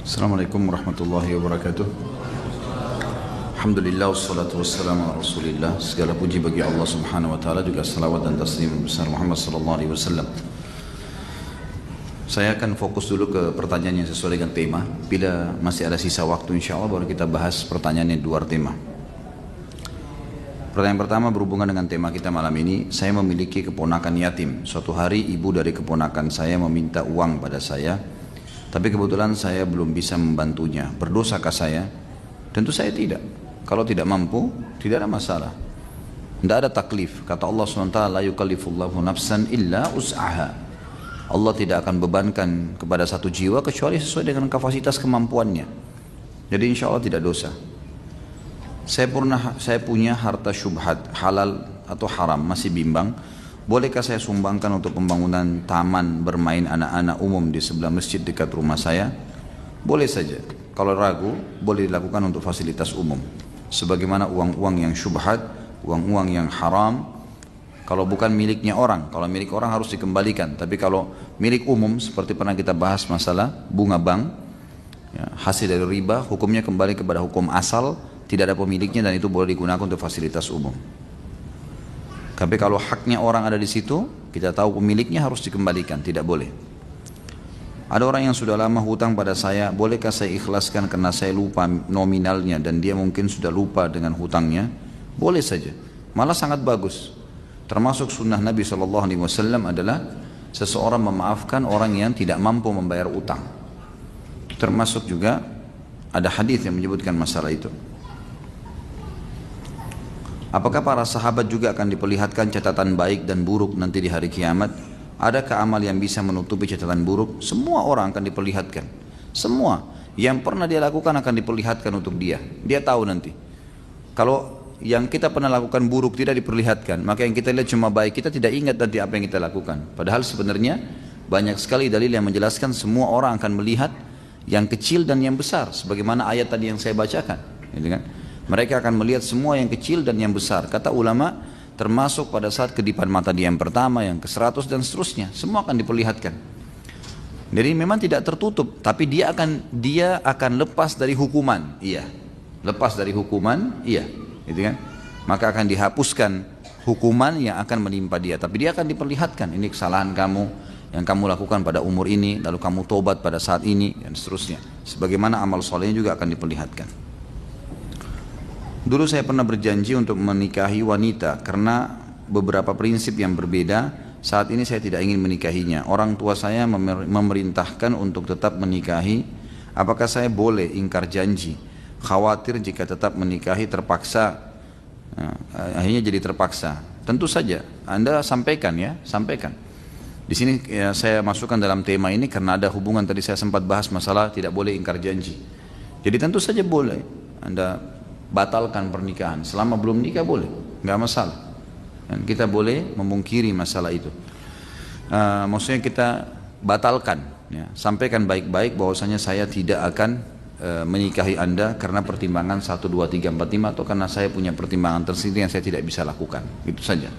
Assalamualaikum warahmatullahi wabarakatuh. Alhamdulillah wassalatu wassalamu ala Rasulillah. Segala puji bagi Allah Subhanahu wa taala, juga salawat dan taslim besar Muhammad sallallahu alaihi wasallam. Saya akan fokus dulu ke pertanyaan yang sesuai dengan tema. Bila masih ada sisa waktu insyaallah baru kita bahas pertanyaan yang di luar tema. Pertanyaan pertama berhubungan dengan tema kita malam ini. Saya memiliki keponakan yatim. Suatu hari ibu dari keponakan saya meminta uang pada saya, tapi kebetulan saya belum bisa membantunya. Berdosakah saya? Tentu saya tidak. Kalau tidak mampu, tidak ada masalah. Tidak ada taklif. Kata Allah SWT, la yukallifullahu nafsan illa us'aha. Allah tidak akan bebankan kepada satu jiwa kecuali sesuai dengan kapasitas kemampuannya. Jadi insya Allah tidak dosa. Saya punya harta syubhat, halal atau haram, masih bimbang. Bolehkah saya sumbangkan untuk pembangunan taman bermain anak-anak umum di sebelah masjid dekat rumah saya? Boleh saja. Kalau ragu, boleh dilakukan untuk fasilitas umum. Sebagaimana uang-uang yang syubhat, uang-uang yang haram, kalau bukan miliknya orang, kalau milik orang harus dikembalikan. Tapi kalau milik umum, seperti pernah kita bahas masalah bunga bank, ya, hasil dari riba, hukumnya kembali kepada hukum asal, tidak ada pemiliknya dan itu boleh digunakan untuk fasilitas umum. Tapi kalau haknya orang ada di situ, kita tahu pemiliknya harus dikembalikan, tidak boleh. Ada orang yang sudah lama hutang pada saya, bolehkah saya ikhlaskan karena saya lupa nominalnya dan dia mungkin sudah lupa dengan hutangnya? Boleh saja, malah sangat bagus. Termasuk sunnah Nabi SAW adalah seseorang memaafkan orang yang tidak mampu membayar utang. Termasuk juga ada hadis yang menyebutkan masalah itu. Apakah para sahabat juga akan diperlihatkan catatan baik dan buruk nanti di hari kiamat? Adakah amal yang bisa menutupi catatan buruk? Semua orang akan diperlihatkan. Semua yang pernah dia lakukan akan diperlihatkan untuk dia. Dia tahu nanti. Kalau yang kita pernah lakukan buruk tidak diperlihatkan, maka yang kita lihat cuma baik, kita tidak ingat nanti apa yang kita lakukan. Padahal sebenarnya banyak sekali dalil yang menjelaskan semua orang akan melihat yang kecil dan yang besar. Sebagaimana ayat tadi yang saya bacakan. Gitu kan? Mereka akan melihat semua yang kecil dan yang besar. Kata ulama, termasuk pada saat kedipan mata dia yang pertama, yang ke-100 dan seterusnya. Semua akan diperlihatkan. Jadi memang tidak tertutup, tapi dia akan lepas dari hukuman. Iya. Lepas dari hukuman, iya. Gitu kan? Maka akan dihapuskan hukuman yang akan menimpa dia. Tapi dia akan diperlihatkan, ini kesalahan kamu yang kamu lakukan pada umur ini, lalu kamu tobat pada saat ini, dan seterusnya. Sebagaimana amal solehnya juga akan diperlihatkan. Dulu saya pernah berjanji untuk menikahi wanita karena beberapa prinsip yang berbeda. Saat ini saya tidak ingin menikahinya. Orang tua saya memerintahkan untuk tetap menikahi. Apakah saya boleh ingkar janji? Khawatir jika tetap menikahi terpaksa, akhirnya jadi terpaksa. Tentu saja Anda sampaikan ya, sampaikan. Di sini ya, saya masukkan dalam tema ini karena ada hubungan, tadi saya sempat bahas masalah tidak boleh ingkar janji. Jadi tentu saja boleh Anda batalkan pernikahan, selama belum nikah boleh, nggak masalah. Dan kita boleh memungkiri masalah itu. Maksudnya kita batalkan, ya. Sampaikan baik-baik bahwasanya saya tidak akan menikahi Anda karena pertimbangan 1, 2, 3, 4, 5 atau karena saya punya pertimbangan tersendiri yang saya tidak bisa lakukan, itu saja.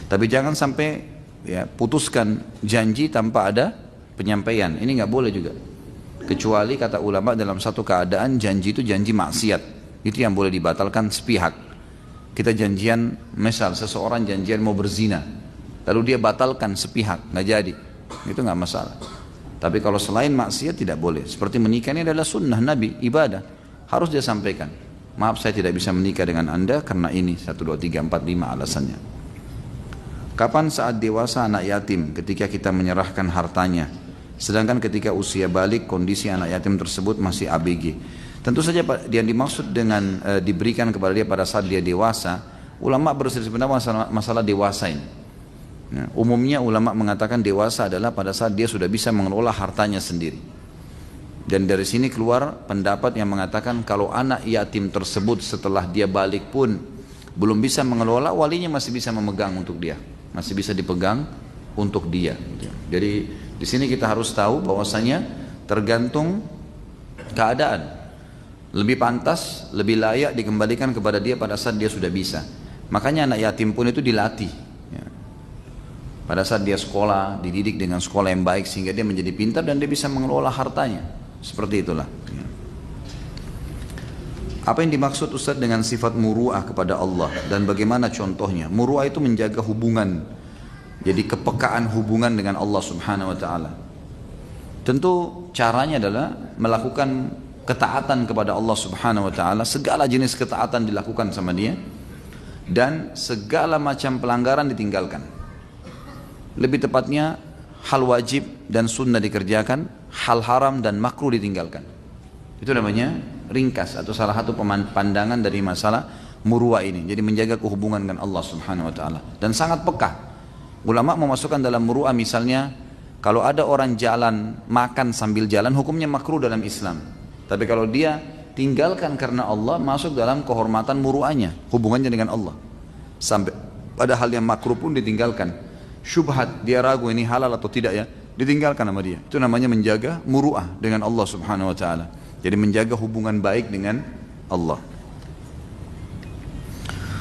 Tapi jangan sampai ya, putuskan janji tanpa ada penyampaian, ini nggak boleh juga. Kecuali kata ulama dalam satu keadaan janji itu janji maksiat. Itu yang boleh dibatalkan sepihak. Kita janjian, misal seseorang janjian mau berzina, lalu dia batalkan sepihak, nggak jadi, itu nggak masalah. Tapi kalau selain maksiat tidak boleh. Seperti menikah ini adalah sunnah Nabi, ibadah, harus dia sampaikan. Maaf saya tidak bisa menikah dengan anda karena ini 1, 2, 3, 4, 5 alasannya. Kapan saat dewasa anak yatim? Ketika kita menyerahkan hartanya. Sedangkan ketika usia balik kondisi anak yatim tersebut masih ABG. Tentu saja yang dimaksud dengan diberikan kepada dia pada saat dia dewasa, ulama berselisih pendapat masalah dewasa ini. Nah, umumnya ulama mengatakan dewasa adalah pada saat dia sudah bisa mengelola hartanya sendiri. Dan dari sini keluar pendapat yang mengatakan kalau anak yatim tersebut setelah dia balik pun belum bisa mengelola, walinya masih bisa memegang untuk dia, masih bisa dipegang untuk dia. Jadi di sini kita harus tahu bahwasanya tergantung keadaan. Lebih pantas, lebih layak dikembalikan kepada dia pada saat dia sudah bisa. Makanya anak yatim pun itu dilatih. Ya. Pada saat dia sekolah, dididik dengan sekolah yang baik sehingga dia menjadi pintar dan dia bisa mengelola hartanya. Seperti itulah. Apa yang dimaksud Ustaz dengan sifat muru'ah kepada Allah dan bagaimana contohnya? Muru'ah itu menjaga hubungan, jadi kepekaan hubungan dengan Allah Subhanahu wa taala. Tentu caranya adalah melakukan ketaatan kepada Allah Subhanahu wa taala, segala jenis ketaatan dilakukan sama Dia dan segala macam pelanggaran ditinggalkan. Lebih tepatnya hal wajib dan sunnah dikerjakan, hal haram dan makruh ditinggalkan. Itu namanya ringkas atau salah satu pandangan dari masalah muru'ah ini. Jadi menjaga kehubungan dengan Allah Subhanahu wa taala dan sangat peka. Ulama memasukkan dalam muru'ah misalnya kalau ada orang jalan makan sambil jalan hukumnya makruh dalam Islam. Tapi kalau dia tinggalkan karena Allah masuk dalam kehormatan muru'ahnya, hubungannya dengan Allah. Sampai pada hal yang makruh pun ditinggalkan. Syubhat, dia ragu ini halal atau tidak ya, ditinggalkan sama dia. Itu namanya menjaga muru'ah dengan Allah Subhanahu wa taala. Jadi menjaga hubungan baik dengan Allah.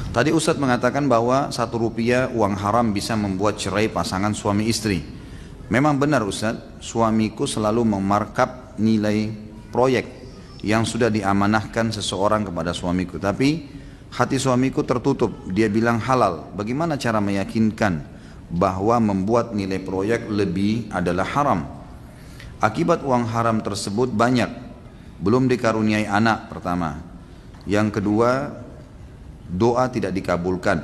Tadi Ustadz mengatakan bahwa 1 rupiah uang haram bisa membuat cerai pasangan suami istri. Memang benar Ustadz, suamiku selalu memarkup nilai proyek yang sudah diamanahkan seseorang kepada suamiku. Tapi hati suamiku tertutup, dia bilang halal. Bagaimana cara meyakinkan bahwa membuat nilai proyek lebih adalah haram? Akibat uang haram tersebut banyak. Belum dikaruniai anak pertama. Yang kedua, doa tidak dikabulkan.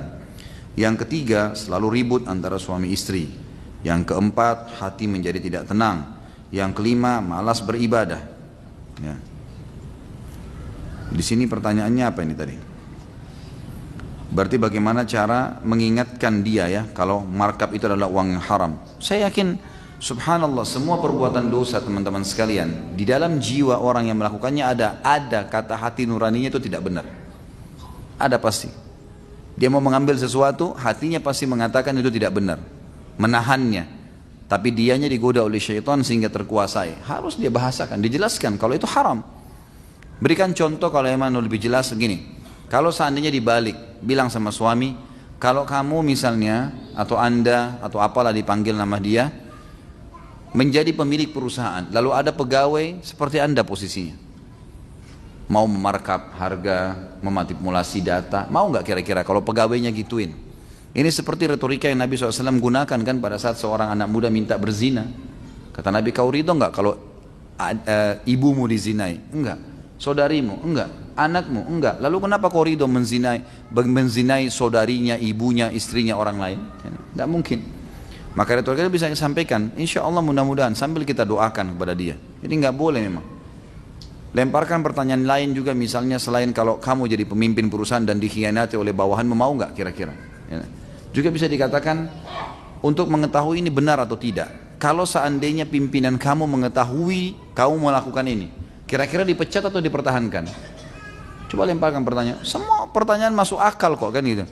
Yang ketiga, selalu ribut antara suami istri. Yang keempat, hati menjadi tidak tenang. Yang kelima, malas beribadah. Ya. Di sini pertanyaannya apa ini tadi? Berarti bagaimana cara mengingatkan dia ya kalau markup itu adalah uang yang haram? Saya yakin subhanallah semua perbuatan dosa teman-teman sekalian di dalam jiwa orang yang melakukannya ada kata hati nuraninya itu tidak benar. Ada pasti. Dia mau mengambil sesuatu, hatinya pasti mengatakan itu tidak benar. Menahannya. Tapi dianya digoda oleh syaitan sehingga terkuasai. Harus dia bahasakan, dijelaskan kalau itu haram. Berikan contoh kalau emang lebih jelas begini. Kalau seandainya dibalik, bilang sama suami, kalau kamu misalnya atau anda atau apalah dipanggil nama dia menjadi pemilik perusahaan, lalu ada pegawai seperti anda posisinya, mau memarkup harga, memanipulasi data, mau nggak kira-kira kalau pegawainya gituin? Ini seperti retorika yang Nabi SAW gunakan kan pada saat seorang anak muda minta berzina. Kata Nabi, kau ridho nggak kalau ibumu dizinai? Enggak. Saudarimu? Enggak. Anakmu? Enggak. Lalu kenapa kau ridho menzinai saudarinya, ibunya, istrinya orang lain? Enggak mungkin. Maka retorika itu bisa disampaikan, insya Allah mudah-mudahan sambil kita doakan kepada dia. Jadi nggak boleh memang. Lemparkan pertanyaan lain juga misalnya selain kalau kamu jadi pemimpin perusahaan dan dikhianati oleh bawahanmu, mau nggak kira-kira? Ya. Juga bisa dikatakan untuk mengetahui ini benar atau tidak. Kalau seandainya pimpinan kamu mengetahui kamu melakukan ini, kira-kira dipecat atau dipertahankan? Coba lemparkan pertanyaan. Semua pertanyaan masuk akal kok kan gitu.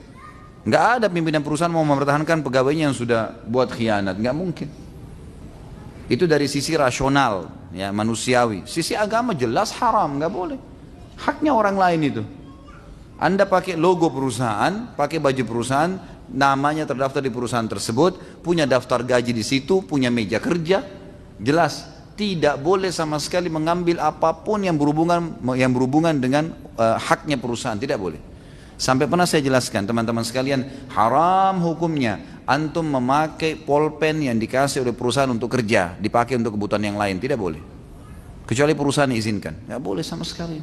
Nggak ada pimpinan perusahaan mau mempertahankan pegawainya yang sudah buat khianat, nggak mungkin. Itu dari sisi rasional, ya manusiawi. Sisi agama jelas haram, nggak boleh. Haknya orang lain itu. Anda pakai logo perusahaan, pakai baju perusahaan, namanya terdaftar di perusahaan tersebut, punya daftar gaji di situ, punya meja kerja, jelas tidak boleh sama sekali mengambil apapun yang berhubungan dengan haknya perusahaan, tidak boleh. Sampai pernah saya jelaskan teman-teman sekalian, haram hukumnya antum memakai pulpen yang dikasih oleh perusahaan untuk kerja, dipakai untuk kebutuhan yang lain, tidak boleh. Kecuali perusahaan izinkan, nggak boleh sama sekali.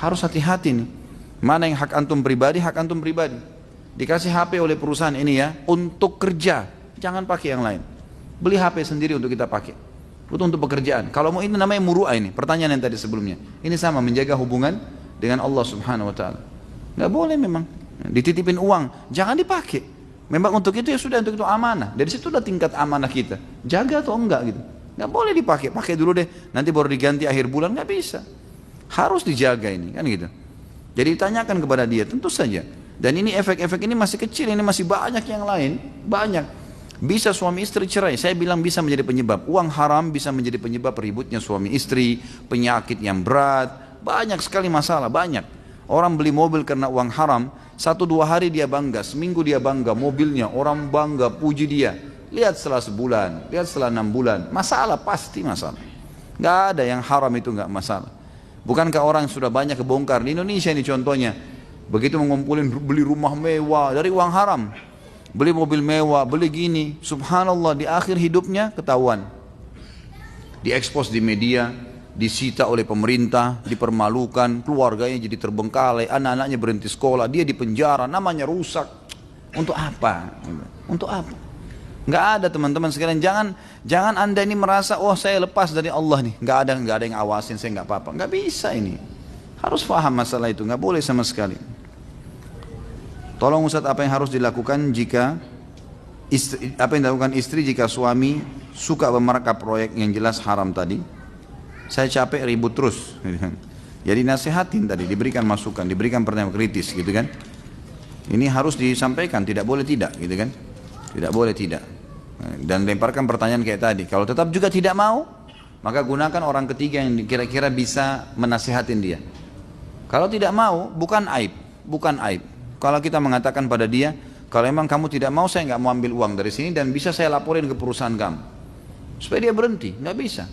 Harus hati-hati nih. Mana yang hak antum pribadi, hak antum pribadi. Dikasih HP oleh perusahaan ini ya, untuk kerja, jangan pakai yang lain. Beli HP sendiri untuk kita pakai. Itu untuk pekerjaan. Kalau mau ini namanya muru'ah ini, pertanyaan yang tadi sebelumnya. Ini sama, menjaga hubungan dengan Allah Subhanahu wa taala. Nggak boleh memang. Dititipin uang, jangan dipakai. Memang untuk itu ya sudah, untuk itu amanah. Dari situ udah tingkat amanah kita. Jaga atau enggak gitu. Nggak boleh dipakai, pakai dulu deh. Nanti baru diganti akhir bulan, nggak bisa. Harus dijaga ini, kan gitu. Jadi ditanyakan kepada dia, tentu saja. Dan ini efek-efek ini masih kecil, ini masih banyak yang lain, banyak. Bisa suami istri cerai, saya bilang bisa menjadi penyebab. Uang haram bisa menjadi penyebab ributnya suami istri, penyakit yang berat, banyak sekali masalah, banyak. Orang beli mobil karena uang haram, 1-2 hari dia bangga, seminggu dia bangga, mobilnya, orang bangga, puji dia. Lihat setelah sebulan, lihat setelah 6 bulan, masalah, pasti masalah. Nggak ada yang haram itu nggak masalah. Bukankah orang sudah banyak kebongkar di Indonesia ini contohnya, begitu mengumpulin beli rumah mewah dari uang haram, beli mobil mewah, beli gini, subhanallah di akhir hidupnya ketahuan, diekspos di media, disita oleh pemerintah, dipermalukan, keluarganya jadi terbengkalai, anak-anaknya berhenti sekolah, dia di penjara, namanya rusak. Untuk apa? Untuk apa? Nggak ada teman-teman sekalian. Jangan anda ini merasa oh saya lepas dari Allah nih, nggak ada yang awasin saya, nggak apa-apa. Nggak bisa ini. Harus paham masalah itu, nggak boleh sama sekali. Tolong Ustaz, apa yang harus dilakukan jika apa yang dilakukan istri jika suami suka memerangkap proyek yang jelas haram tadi? Saya capek ribut terus. Jadi nasihatin tadi, diberikan masukan, diberikan pertanyaan kritis gitu kan. Ini harus disampaikan, tidak boleh tidak gitu kan. Tidak boleh tidak. Dan lemparkan pertanyaan kayak tadi. Kalau tetap juga tidak mau, maka gunakan orang ketiga yang kira-kira bisa menasihatin dia. Kalau tidak mau, bukan aib, bukan aib. Kalau kita mengatakan pada dia, kalau memang kamu tidak mau, saya nggak mau ambil uang dari sini dan bisa saya laporin ke perusahaan kamu, supaya dia berhenti. Nggak bisa.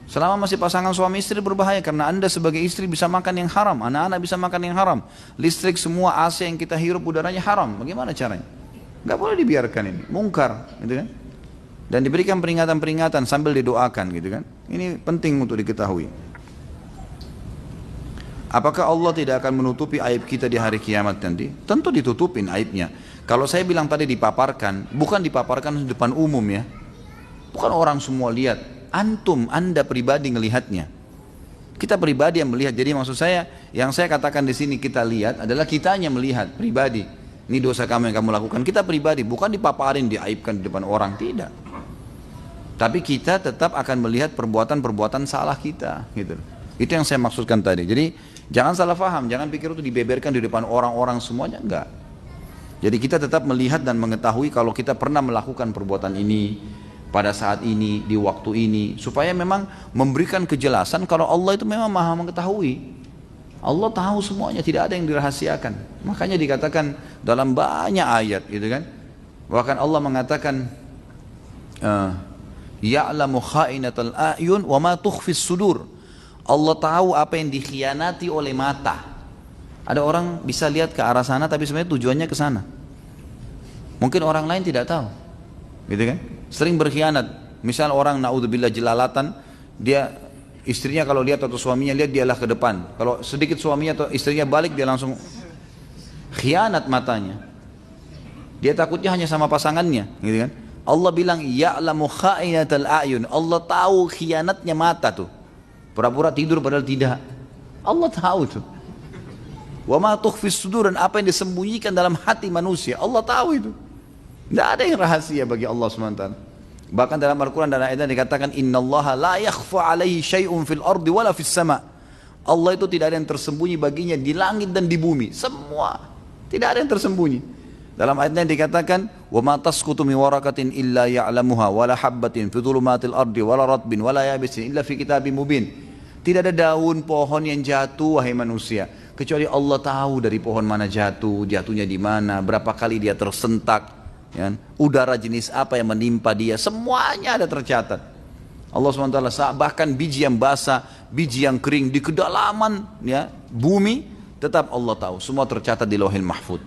Selama masih pasangan suami istri berbahaya, karena anda sebagai istri bisa makan yang haram, anak-anak bisa makan yang haram, listrik semua AC yang kita hirup udaranya haram. Bagaimana caranya? Nggak boleh dibiarkan ini, mungkar, gitu kan? Dan diberikan peringatan-peringatan sambil didoakan, gitu kan? Ini penting untuk diketahui. Apakah Allah tidak akan menutupi aib kita di hari kiamat nanti? Tentu ditutupin aibnya. Kalau saya bilang tadi dipaparkan, bukan dipaparkan di depan umum ya. Bukan orang semua lihat. Antum, anda pribadi ngelihatnya. Kita pribadi yang melihat. Jadi maksud saya, yang saya katakan di sini kita lihat adalah kitanya melihat pribadi. Ini dosa kamu yang kamu lakukan. Kita pribadi, bukan dipaparin, diaibkan di depan orang, tidak. Tapi kita tetap akan melihat perbuatan-perbuatan salah kita, gitu. Itu yang saya maksudkan tadi. Jadi jangan salah paham, jangan pikir itu dibeberkan di depan orang-orang semuanya, enggak. Jadi kita tetap melihat dan mengetahui kalau kita pernah melakukan perbuatan ini pada saat ini, di waktu ini, supaya memang memberikan kejelasan kalau Allah itu memang maha mengetahui. Allah tahu semuanya, tidak ada yang dirahasiakan. Makanya dikatakan dalam banyak ayat, gitu kan. Bahkan Allah mengatakan, ya'lamu kha'inatal a'yun wa ma tukhfis sudur. Allah tahu apa yang dikhianati oleh mata. Ada orang bisa lihat ke arah sana, tapi sebenarnya tujuannya ke sana. Mungkin orang lain tidak tahu, gitu kan? Sering berkhianat. Misal orang naudzubillah jelalatan, dia istrinya kalau lihat atau suaminya lihat dialah ke depan. Kalau sedikit suaminya atau istrinya balik dia langsung khianat matanya. Dia takutnya hanya sama pasangannya, gitu kan? Allah bilang ya'lamu kha'inatal a'yun. Allah tahu khianatnya mata tuh. Pura-pura tidur padahal tidak. Allah tahu tuh. Wa ma tukhfis sudur, dan apa yang disembunyikan dalam hati manusia, Allah tahu itu. Tidak ada yang rahasia bagi Allah SWT. Bahkan dalam Al-Quran dan ayatnya dikatakan innallaha la yakhfa alaihi syai'un fil ardi wala fis sama. Allah itu tidak ada yang tersembunyi baginya di langit dan di bumi. Semua. Tidak ada yang tersembunyi. Dalam ayatnya dikatakan wa ma tasqutu min waraqatin illa ya'lamuha wala habbatin fi dhulumatil ardi wala ratbin wala yabisin illa fi kitabim mubin. Tidak ada daun pohon yang jatuh wahai manusia, kecuali Allah tahu dari pohon mana jatuh, jatuhnya di mana, berapa kali dia tersentak, ya, udara jenis apa yang menimpa dia, semuanya ada tercatat. Allah SWT bahkan biji yang basah, biji yang kering di kedalaman ya, bumi, tetap Allah tahu, semua tercatat di Lauhil Mahfuz.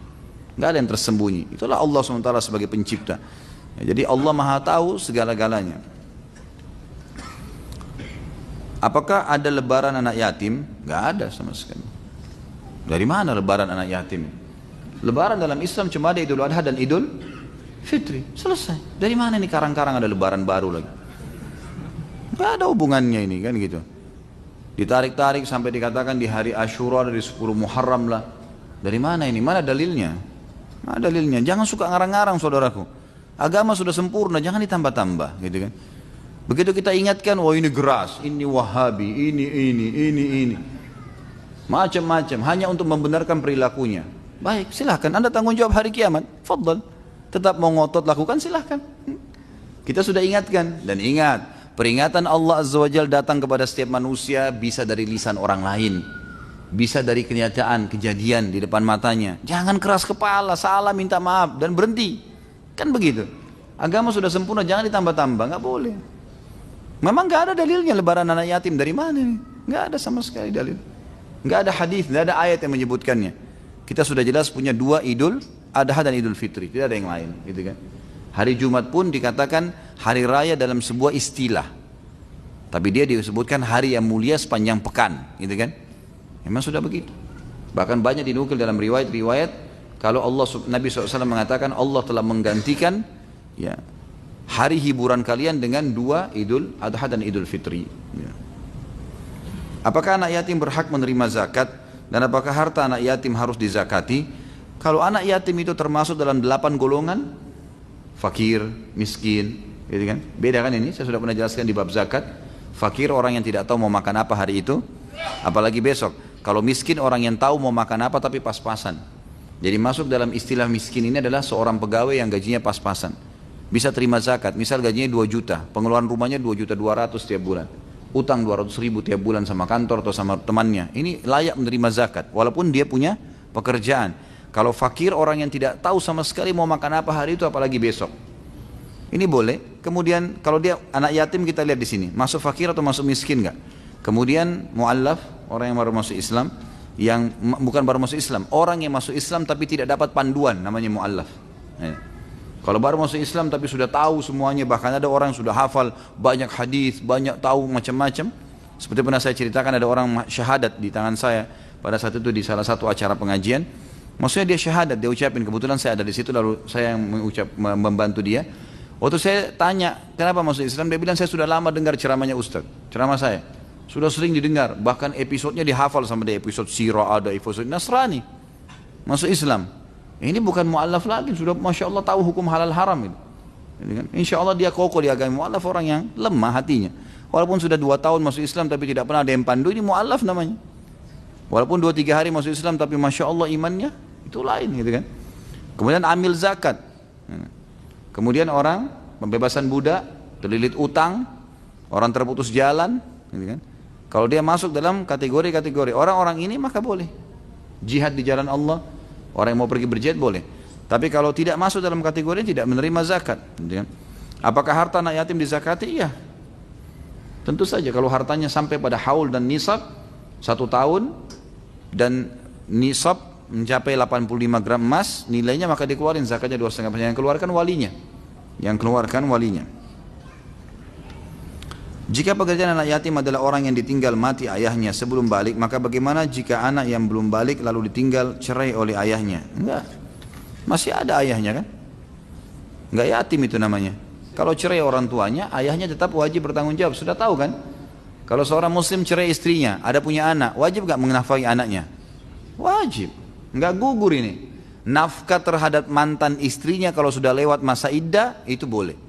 Nggak ada yang tersembunyi. Itulah Allah SWT sebagai pencipta. Ya, jadi Allah Maha tahu segala-galanya. Apakah ada lebaran anak yatim? Nggak ada sama sekali. Dari mana lebaran anak yatim? Lebaran dalam Islam cuma ada Idul Adha dan Idul Fitri. Selesai. Dari mana ini karang-karang ada lebaran baru lagi? Nggak ada hubungannya ini kan gitu. Ditarik-tarik sampai dikatakan di hari Asyura dari 10 Muharram lah. Dari mana ini? Mana dalilnya? Mana dalilnya? Jangan suka ngarang-ngarang saudaraku. Agama sudah sempurna, jangan ditambah-tambah gitu kan. Begitu kita ingatkan, wah ini geras, ini wahabi, ini. Macam-macam, hanya untuk membenarkan perilakunya. Baik, silahkan, Anda tanggung jawab hari kiamat, fadl. Tetap mau ngotot lakukan, silahkan. Kita sudah ingatkan, dan ingat, peringatan Allah Azza wa Jalla datang kepada setiap manusia bisa dari lisan orang lain. Bisa dari kenyataan, kejadian di depan matanya. Jangan keras kepala, salah minta maaf, dan berhenti. Kan begitu. Agama sudah sempurna, jangan ditambah-tambah, nggak boleh. Memang nggak ada dalilnya lebaran anak yatim, dari mana nih? Nggak ada sama sekali dalil. Nggak ada hadis, nggak ada ayat yang menyebutkannya. Kita sudah jelas punya dua Idul Adha dan Idul Fitri, tidak ada yang lain, gitu kan. Hari Jumat pun dikatakan hari raya dalam sebuah istilah, tapi dia disebutkan hari yang mulia sepanjang pekan, gitu kan. Memang sudah begitu. Bahkan banyak dinukil dalam riwayat-riwayat kalau Nabi SAW mengatakan Allah telah menggantikan ya hari hiburan kalian dengan dua Idul Adha dan Idul Fitri. Ya. Apakah anak yatim berhak menerima zakat dan apakah harta anak yatim harus dizakati? Kalau anak yatim itu termasuk dalam 8 golongan, fakir, miskin, gitu kan? Beda kan ini? Saya sudah pernah jelaskan di bab zakat. Fakir orang yang tidak tahu mau makan apa hari itu, apalagi besok. Kalau miskin orang yang tahu mau makan apa tapi pas-pasan. Jadi masuk dalam istilah miskin ini adalah seorang pegawai yang gajinya pas-pasan. Bisa terima zakat, misal gajinya 2 juta, pengeluaran rumahnya 2.200.000 tiap bulan. Utang 200.000 tiap bulan sama kantor atau sama temannya. Ini layak menerima zakat, walaupun dia punya pekerjaan. Kalau fakir orang yang tidak tahu sama sekali mau makan apa hari itu, apalagi besok. Ini boleh. Kemudian kalau dia anak yatim kita lihat di sini, masuk fakir atau masuk miskin enggak? Kemudian mu'allaf, orang yang baru masuk Islam, yang bukan baru masuk Islam, orang yang masuk Islam tapi tidak dapat panduan, namanya mu'allaf. Kalau baru masuk Islam tapi sudah tahu semuanya, bahkan ada orang yang sudah hafal banyak hadis, banyak tahu macam-macam. Seperti pernah saya ceritakan ada orang syahadat di tangan saya pada saat itu di salah satu acara pengajian. Maksudnya dia syahadat, dia ucapin, kebetulan saya ada di situ lalu saya yang membantu dia. Waktu saya tanya kenapa masuk Islam, dia bilang saya sudah lama dengar ceramahnya Ustaz, ceramah saya. Sudah sering didengar, bahkan episodenya dihafal sama dia, episode sirah ada, episode Nasrani. Masuk Islam. Ini bukan mu'allaf lagi, sudah Masya Allah tahu hukum halal haram itu. Insya Allah dia kokoh di agama. Mu'allaf orang yang lemah hatinya. Walaupun sudah 2 tahun masuk Islam tapi tidak pernah ada yang pandu, ini mu'allaf namanya. Walaupun 2-3 hari masuk Islam tapi Masya Allah imannya, itu lain gitu kan. Kemudian amil zakat. Kemudian orang pembebasan budak, terlilit utang, orang terputus jalan, gitu kan. Kalau dia masuk dalam kategori-kategori orang-orang ini maka boleh. Jihad di jalan Allah. Orang yang mau pergi berjihad boleh. Tapi kalau tidak masuk dalam kategori tidak menerima zakat. Apakah harta anak yatim dizakati? Iya. Tentu saja kalau hartanya sampai pada haul dan nisab 1 tahun dan nisab mencapai 85 gram emas nilainya, maka dikeluarin zakatnya 2,5%. Yang keluarkan walinya. Yang keluarkan walinya. Jika pekerjaan anak yatim adalah orang yang ditinggal mati ayahnya sebelum balik, maka bagaimana jika anak yang belum balik lalu ditinggal cerai oleh ayahnya? Enggak, masih ada ayahnya kan? Enggak yatim itu namanya. Kalau cerai orang tuanya, ayahnya tetap wajib bertanggung jawab. Sudah tahu kan? Kalau seorang muslim cerai istrinya, ada punya anak, wajib enggak menafkahi anaknya? Wajib, enggak gugur ini. Nafkah terhadap mantan istrinya kalau sudah lewat masa iddah, itu boleh.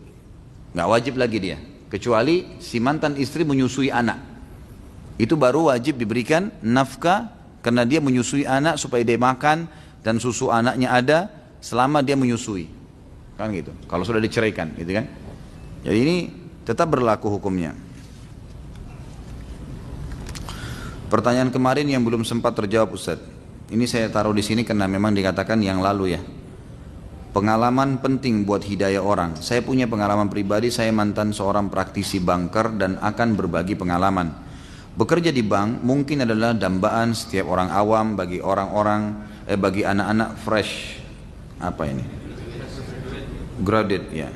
Enggak wajib lagi dia. Kecuali si mantan istri menyusui anak, itu baru wajib diberikan nafkah karena dia menyusui anak supaya dia makan dan susu anaknya ada selama dia menyusui, kan gitu. Kalau sudah diceraikan, gitu kan. Jadi ini tetap berlaku hukumnya. Pertanyaan kemarin yang belum sempat terjawab Ustaz, ini saya taruh di sini karena memang dikatakan yang lalu ya. Pengalaman penting buat hidayah orang. Saya punya pengalaman pribadi, saya mantan seorang praktisi banker dan akan berbagi pengalaman. Bekerja di bank mungkin adalah dambaan setiap orang awam bagi bagi anak-anak fresh. Apa ini? Graduate ya.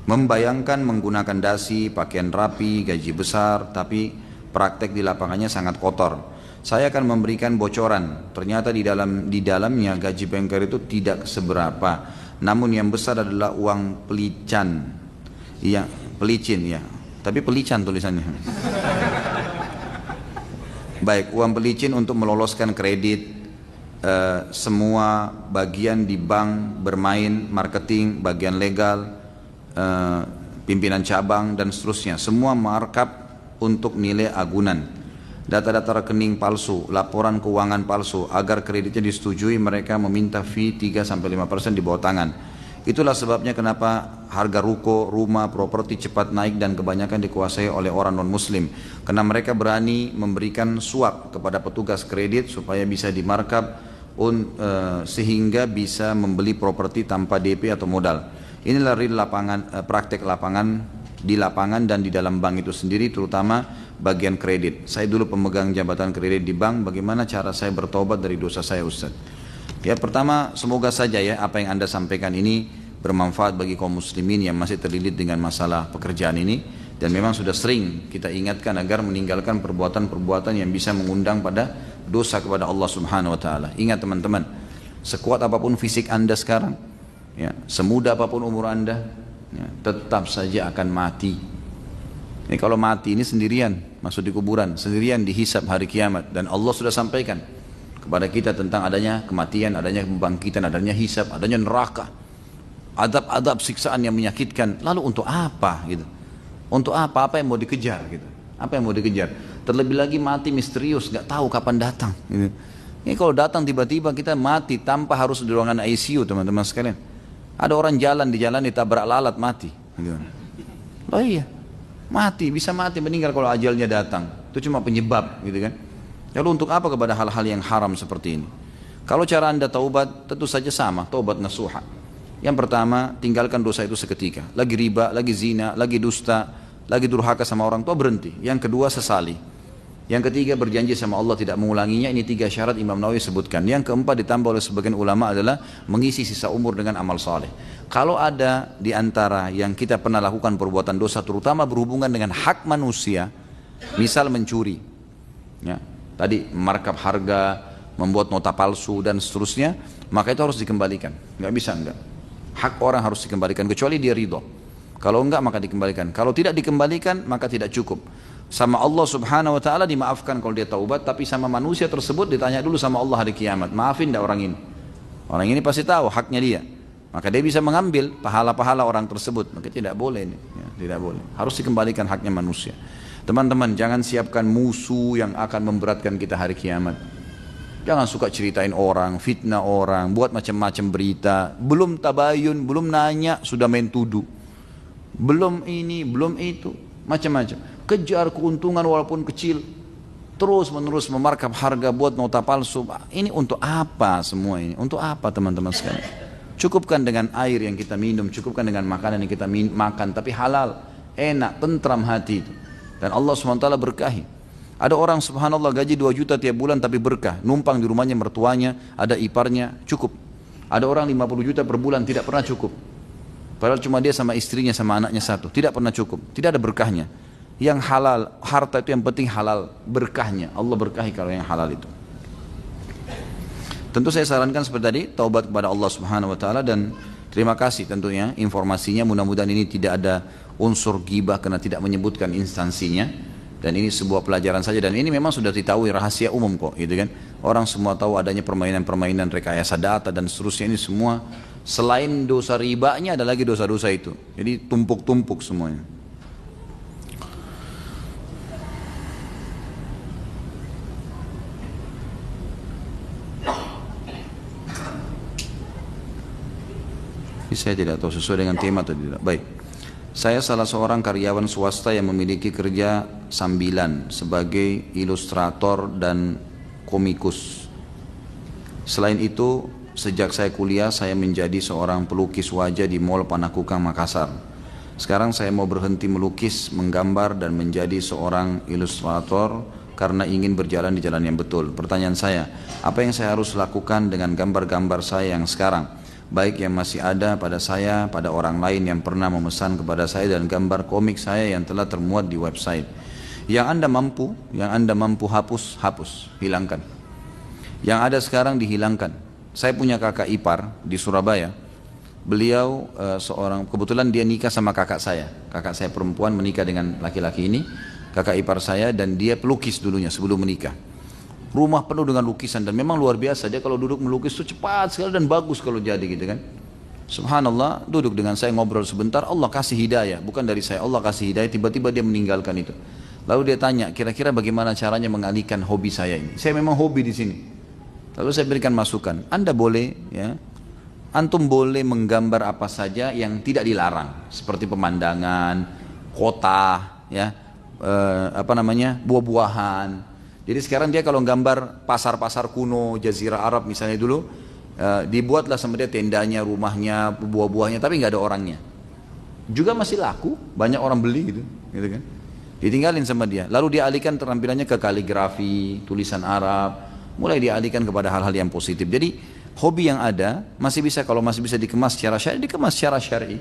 Membayangkan menggunakan dasi, pakaian rapi, gaji besar, tapi praktek di lapangannya sangat kotor. Saya akan memberikan bocoran. Ternyata di dalamnya gaji banker itu tidak seberapa. Namun yang besar adalah uang pelican. Iya, pelicin ya. Tapi pelican tulisannya. Baik, uang pelicin untuk meloloskan kredit, semua bagian di bank bermain, marketing, bagian legal, pimpinan cabang dan seterusnya. Semua markup untuk nilai agunan. Data-data rekening palsu, laporan keuangan palsu, agar kreditnya disetujui mereka meminta fee 3-5% di bawah tangan. Itulah sebabnya kenapa harga ruko, rumah, properti cepat naik dan kebanyakan dikuasai oleh orang non-muslim. Karena mereka berani memberikan suap kepada petugas kredit supaya bisa dimarkup sehingga bisa membeli properti tanpa DP atau modal. Inilah real praktek lapangan di lapangan dan di dalam bank itu sendiri, terutama bagian kredit. Saya dulu pemegang jabatan kredit di bank, bagaimana cara saya bertobat dari dosa saya, Ustaz? Ya, pertama semoga saja ya apa yang Anda sampaikan ini bermanfaat bagi kaum muslimin yang masih terlilit dengan masalah pekerjaan ini, dan memang sudah sering kita ingatkan agar meninggalkan perbuatan-perbuatan yang bisa mengundang pada dosa kepada Allah Subhanahu wa taala. Ingat teman-teman, sekuat apapun fisik Anda sekarang, ya, semuda apapun umur Anda, ya, tetap saja akan mati. Ini kalau mati ini sendirian, masuk di kuburan, sendirian dihisab hari kiamat, dan Allah sudah sampaikan kepada kita tentang adanya kematian, adanya pembangkitan, adanya hisab, adanya neraka, adab-adab siksaan yang menyakitkan. Lalu untuk apa gitu? Untuk apa? Apa yang mau dikejar gitu? Apa yang mau dikejar? Terlebih lagi mati misterius, nggak tahu kapan datang gitu. Ini kalau datang tiba-tiba kita mati tanpa harus di ruangan ICU, teman-teman sekalian. Ada orang jalan ditabrak lalat mati gitu. Oh iya, mati, bisa mati, meninggal kalau ajalnya datang. Itu cuma penyebab gitu kan. Lalu untuk apa kepada hal-hal yang haram seperti ini? Kalau cara Anda taubat, tentu saja sama, taubat nasuha. Yang pertama, tinggalkan dosa itu seketika. Lagi riba, lagi zina, lagi dusta, lagi durhaka sama orang tua, berhenti. Yang kedua, sesali. Yang ketiga, berjanji sama Allah tidak mengulanginya. Ini 3 syarat Imam Nawawi sebutkan. Yang keempat ditambah oleh sebagian ulama adalah mengisi sisa umur dengan amal saleh. Kalau ada di antara yang kita pernah lakukan perbuatan dosa, terutama berhubungan dengan hak manusia, misal mencuri, ya, tadi markup harga, membuat nota palsu dan seterusnya, maka itu harus dikembalikan. Nggak bisa enggak. Hak orang harus dikembalikan kecuali dia ridho. Kalau enggak maka dikembalikan. Kalau tidak dikembalikan maka tidak cukup. Sama Allah Subhanahu wa taala dimaafkan kalau dia taubat, tapi sama manusia tersebut ditanya dulu sama Allah hari kiamat, maafin enggak orang ini? Orang ini pasti tahu haknya dia. Maka dia bisa mengambil pahala-pahala orang tersebut. Maka tidak boleh ini, ya, tidak boleh. Harus dikembalikan haknya manusia. Teman-teman, jangan siapkan musuh yang akan memberatkan kita hari kiamat. Jangan suka ceritain orang, fitnah orang, buat macam-macam berita. Belum tabayun, belum nanya, sudah main tuduh. Belum ini, belum itu, macam-macam. Kejar keuntungan walaupun kecil. Terus menerus memarkup harga, buat nota palsu. Ini untuk apa semua ini? Untuk apa teman-teman sekalian? Cukupkan dengan air yang kita minum, cukupkan dengan makanan yang kita makan, tapi halal, enak, tentram hati itu. Dan Allah SWT berkahi. Ada orang subhanallah gaji 2 juta tiap bulan tapi berkah. Numpang di rumahnya mertuanya, ada iparnya, cukup. Ada orang 50 juta per bulan, tidak pernah cukup. Padahal cuma dia sama istrinya sama anaknya satu, tidak pernah cukup. Tidak ada berkahnya. Yang halal, harta itu yang penting halal, berkahnya. Allah berkahi kalau yang halal itu. Tentu saya sarankan seperti tadi, taubat kepada Allah Subhanahu wa taala, dan terima kasih tentunya informasinya. Mudah-mudahan ini tidak ada unsur ghibah karena tidak menyebutkan instansinya, dan ini sebuah pelajaran saja, dan ini memang sudah diketahui rahasia umum kok gitu kan. Orang semua tahu adanya permainan-permainan rekayasa data dan seterusnya, ini semua selain dosa ribanya ada lagi dosa-dosa itu. Jadi tumpuk-tumpuk semuanya. Saya tidak tahu sesuai dengan tema atau tidak. Baik. Saya salah seorang karyawan swasta yang memiliki kerja sambilan sebagai ilustrator dan komikus. Selain itu, sejak saya kuliah saya menjadi seorang pelukis wajah di Mall Panakukang Makassar. Sekarang saya mau berhenti melukis, menggambar dan menjadi seorang ilustrator karena ingin berjalan di jalan yang betul. Pertanyaan saya, apa yang saya harus lakukan dengan gambar-gambar saya yang sekarang? Baik yang masih ada pada saya, pada orang lain yang pernah memesan kepada saya, dan gambar komik saya yang telah termuat di website. Yang Anda mampu hapus, hilangkan. Yang ada sekarang dihilangkan. Saya punya kakak ipar di Surabaya. Beliau seorang, kebetulan dia nikah sama kakak saya perempuan menikah dengan laki-laki ini, kakak ipar saya, dan dia pelukis dulunya sebelum menikah. Rumah penuh dengan lukisan, dan memang luar biasa dia kalau duduk melukis itu cepat sekali dan bagus kalau jadi gitu kan. Subhanallah, duduk dengan saya ngobrol sebentar, Allah kasih hidayah, bukan dari saya, Allah kasih hidayah, tiba-tiba dia meninggalkan itu. Lalu dia tanya, kira-kira bagaimana caranya mengalihkan hobi saya ini? Saya memang hobi di sini. Lalu saya berikan masukan, Anda boleh ya, antum boleh menggambar apa saja yang tidak dilarang, seperti pemandangan, kota, ya, buah-buahan. Jadi sekarang dia kalau gambar pasar-pasar kuno, Jazirah Arab misalnya dulu, dibuatlah sama dia tendanya, rumahnya, buah-buahnya, tapi nggak ada orangnya. juga masih laku, banyak orang beli gitu kan. Ditinggalin sama dia. Lalu dia alihkan terampilannya ke kaligrafi, tulisan Arab, mulai dialihkan kepada hal-hal yang positif. Jadi hobi yang ada masih bisa, kalau masih bisa dikemas secara syar'i, dikemas secara syar'i.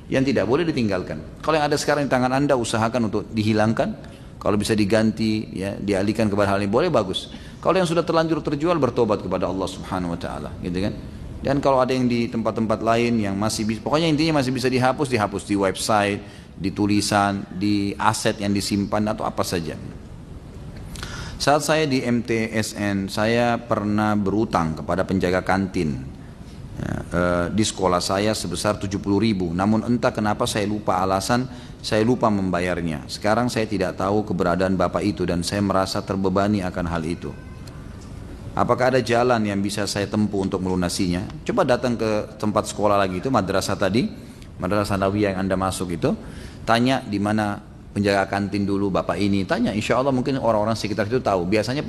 Yang tidak boleh ditinggalkan. Kalau yang ada sekarang di tangan Anda, usahakan untuk dihilangkan. Kalau bisa diganti, ya, dialihkan kepada hal yang boleh, bagus. Kalau yang sudah terlanjur terjual, bertobat kepada Allah Subhanahu Wa Taala, gitu kan. Dan kalau ada yang di tempat-tempat lain yang masih bisa, pokoknya intinya masih bisa dihapus, dihapus di website, di tulisan, di aset yang disimpan atau apa saja. Saat saya di MTSN, saya pernah berutang kepada penjaga kantin di sekolah saya sebesar 70.000. Namun entah kenapa saya lupa alasan, saya lupa membayarnya. Sekarang saya tidak tahu keberadaan bapak itu dan saya merasa terbebani akan hal itu. Apakah ada jalan yang bisa saya tempuh untuk melunasinya? Coba datang ke tempat sekolah lagi itu, madrasah tadi, madrasah Nawiyah yang Anda masuk itu, tanya di mana penjaga kantin dulu bapak ini, tanya, insya Allah mungkin orang-orang sekitar itu tahu. Biasanya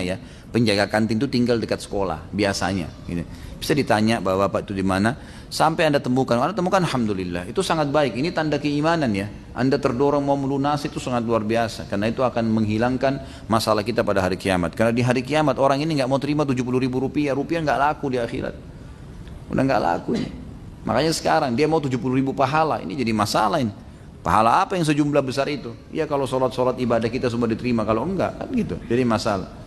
ya penjaga kantin itu tinggal dekat sekolah, biasanya. Gitu. Bisa ditanya bahwa bapak itu di mana, sampai Anda temukan. Anda temukan, alhamdulillah, itu sangat baik. Ini tanda keimanan ya. Anda terdorong mau melunasi itu sangat luar biasa, karena itu akan menghilangkan masalah kita pada hari kiamat. Karena di hari kiamat orang ini nggak mau terima 70.000 rupiah, rupiah nggak laku di akhirat, udah nggak laku ini. Makanya sekarang dia mau 70.000 pahala, ini jadi masalah ini. Pahala apa yang sejumlah besar itu? Ya kalau sholat ibadah kita semua diterima, kalau enggak kan gitu, jadi masalah.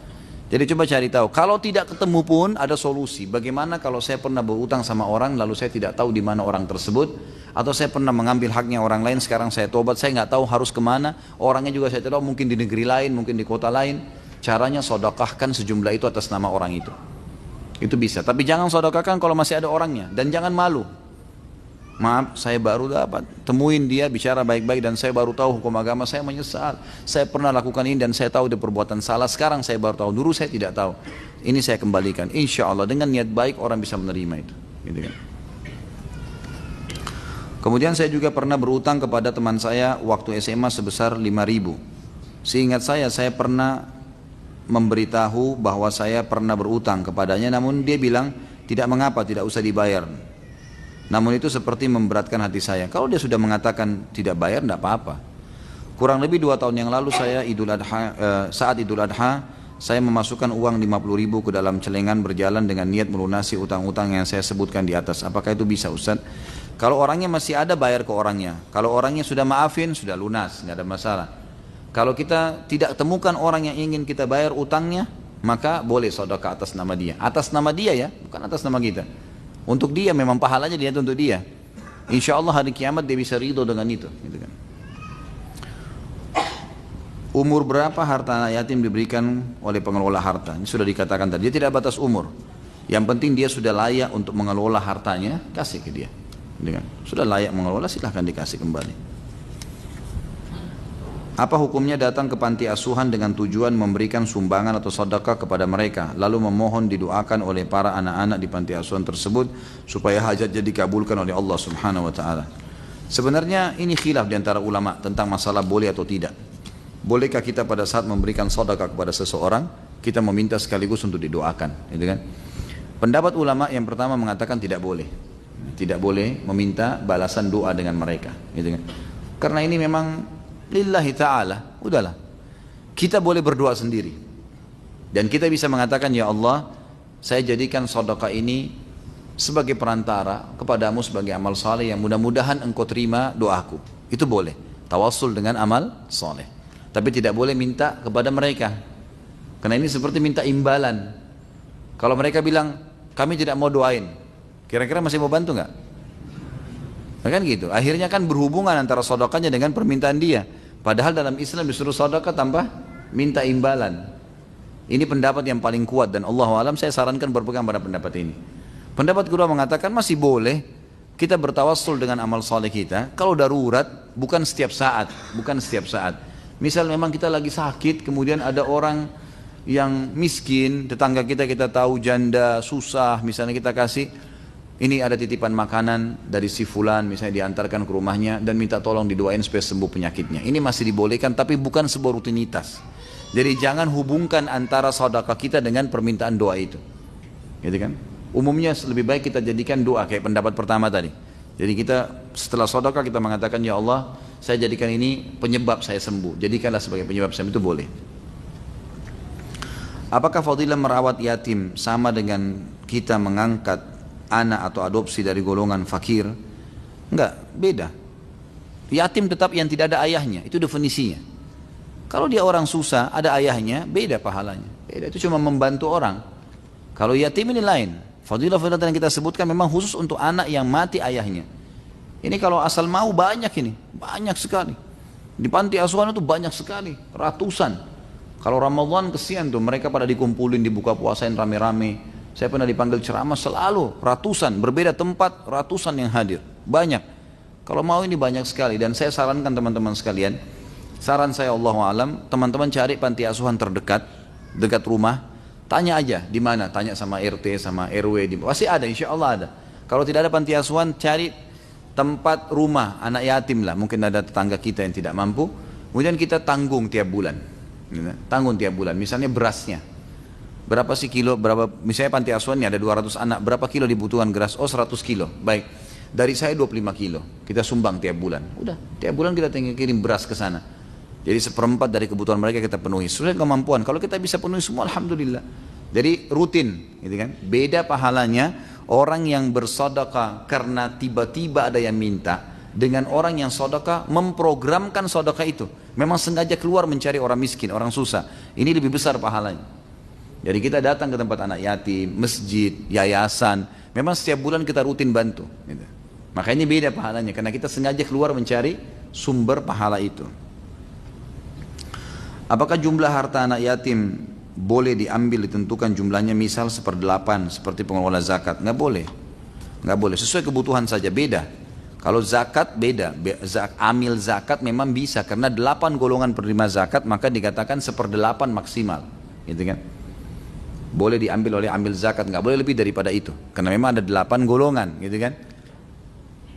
Jadi coba cari tahu. Kalau tidak ketemu pun ada solusi. Bagaimana kalau saya pernah berutang sama orang lalu saya tidak tahu di mana orang tersebut, atau saya pernah mengambil haknya orang lain, sekarang saya tobat, saya nggak tahu harus kemana. Orangnya juga saya tidak tahu, mungkin di negeri lain, mungkin di kota lain. Caranya sodakahkan sejumlah itu atas nama orang itu. Itu bisa. Tapi jangan sodakahkan kalau masih ada orangnya, dan jangan malu. Maaf, saya baru dapat, temuin dia, bicara baik-baik, dan saya baru tahu hukum agama, saya menyesal. Saya pernah lakukan ini dan saya tahu dia perbuatan salah, sekarang saya baru tahu, dulu saya tidak tahu. Ini saya kembalikan, insya Allah dengan niat baik orang bisa menerima itu. Gitu kan. Kemudian saya juga pernah berutang kepada teman saya waktu SMA sebesar 5.000. Seingat saya pernah memberitahu bahwa saya pernah berutang kepadanya, namun dia bilang tidak mengapa, tidak usah dibayar. Namun itu seperti memberatkan hati saya. Kalau dia sudah mengatakan tidak bayar, tidak apa-apa. Kurang lebih 2 tahun yang lalu saya saat Idul Adha, saya memasukkan uang 50.000 ke dalam celengan berjalan dengan niat melunasi utang-utang yang saya sebutkan di atas. Apakah itu bisa, Ustaz? Kalau orangnya masih ada, bayar ke orangnya. Kalau orangnya sudah maafin, sudah lunas, nggak ada masalah. Kalau kita tidak temukan orang yang ingin kita bayar utangnya, maka boleh sedekah atas nama dia. Atas nama dia ya, bukan atas nama kita. Untuk dia, memang pahalanya dia untuk dia. Insya Allah hari kiamat dia bisa ridho dengan itu. Gitu kan. Umur berapa harta anak yatim diberikan oleh pengelola harta? Ini sudah dikatakan tadi. Dia tidak batas umur. Yang penting dia sudah layak untuk mengelola hartanya, kasih ke dia. Gitu kan. Sudah layak mengelola, silahkan dikasih kembali. Apa hukumnya datang ke panti asuhan dengan tujuan memberikan sumbangan atau sedekah kepada mereka, lalu memohon didoakan oleh para anak-anak di panti asuhan tersebut supaya hajatnya dikabulkan oleh Allah Subhanahu wa taala? Sebenarnya ini khilaf di antara ulama tentang masalah boleh atau tidak. Bolehkah kita pada saat memberikan sedekah kepada seseorang, kita meminta sekaligus untuk didoakan, gitu kan? Pendapat ulama yang pertama mengatakan tidak boleh. Tidak boleh meminta balasan doa dengan mereka, gitu kan? Karena ini memang lillahi ta'ala, udahlah. Kita boleh berdoa sendiri. Dan kita bisa mengatakan, ya Allah, saya jadikan sedekah ini sebagai perantara kepadamu sebagai amal saleh yang mudah-mudahan engkau terima doaku. Itu boleh. Tawassul dengan amal saleh. Tapi tidak boleh minta kepada mereka. Karena ini seperti minta imbalan. Kalau mereka bilang, kami tidak mau doain, kira-kira masih mau bantu nggak? Kan gitu. Akhirnya kan berhubungan antara sedekahnya dengan permintaan dia. Padahal dalam Islam disuruh sedekah tanpa minta imbalan. Ini pendapat yang paling kuat dan Allahu alam saya sarankan berpegang pada pendapat ini. Pendapat kedua mengatakan masih boleh kita bertawassul dengan amal saleh kita kalau darurat, bukan setiap saat, bukan setiap saat. Misal memang kita lagi sakit, kemudian ada orang yang miskin, tetangga kita tahu janda, susah, misalnya kita kasih, ini ada titipan makanan dari si fulan, misalnya diantarkan ke rumahnya dan minta tolong didoain supaya sembuh penyakitnya. Ini masih dibolehkan tapi bukan sebuah rutinitas. Jadi jangan hubungkan antara sedekah kita dengan permintaan doa itu. Gitu kan? Umumnya lebih baik kita jadikan doa kayak pendapat pertama tadi. Jadi kita setelah sedekah kita mengatakan, ya Allah, saya jadikan ini penyebab saya sembuh, jadikanlah sebagai penyebab saya, itu boleh. Apakah fadilah merawat yatim sama dengan kita mengangkat anak atau adopsi dari golongan fakir? Enggak, beda. Yatim tetap yang tidak ada ayahnya, itu definisinya. Kalau dia orang susah, ada ayahnya, beda pahalanya. Beda, itu cuma membantu orang. Kalau yatim ini lain. Fadilah-fadilah yang kita sebutkan memang khusus untuk anak yang mati ayahnya. Ini kalau asal mau banyak ini, banyak sekali. Di panti asuhan itu banyak sekali, ratusan. Kalau Ramadan kesian tuh, mereka pada dikumpulin, dibuka puasain rame-rame. Saya pernah dipanggil ceramah selalu, ratusan, berbeda tempat, ratusan yang hadir. Banyak. Kalau mau ini banyak sekali. Dan saya sarankan teman-teman sekalian, saran saya Allahu alam, teman-teman cari panti asuhan terdekat, dekat rumah. Tanya aja di mana, tanya sama RT, sama RW, pasti ada, insya Allah ada. Kalau tidak ada panti asuhan, cari tempat rumah anak yatim lah. Mungkin ada tetangga kita yang tidak mampu, kemudian kita tanggung tiap bulan. Tanggung tiap bulan, misalnya berasnya berapa sih kilo, berapa, misalnya panti asuhan ini ada 200 anak, berapa kilo dibutuhkan beras? Oh 100 kilo, baik, dari saya 25 kilo, kita sumbang tiap bulan, udah, tiap bulan kita tinggal kirim beras ke sana. Jadi 1/4 dari kebutuhan mereka kita penuhi, sesuai kemampuan. Kalau kita bisa penuhi semua, alhamdulillah. Jadi rutin, gitu kan? Beda pahalanya orang yang bersedekah karena tiba-tiba ada yang minta, dengan orang yang sedekah memprogramkan sedekah itu. Memang sengaja keluar mencari orang miskin, orang susah. Ini lebih besar pahalanya. Jadi kita datang ke tempat anak yatim, masjid, yayasan. Memang setiap bulan kita rutin bantu. Gitu. Makanya beda pahalanya, karena kita sengaja keluar mencari sumber pahala itu. Apakah jumlah harta anak yatim boleh diambil, ditentukan jumlahnya, misal 1/8 seperti pengelola zakat? Nggak boleh. Nggak boleh, sesuai kebutuhan saja, beda. Kalau zakat beda, amil zakat memang bisa, karena 8 golongan penerima zakat, maka dikatakan 1/8 maksimal, gitu kan? Boleh diambil oleh amil zakat, nggak boleh lebih daripada itu, karena memang ada 8 golongan, gitu kan?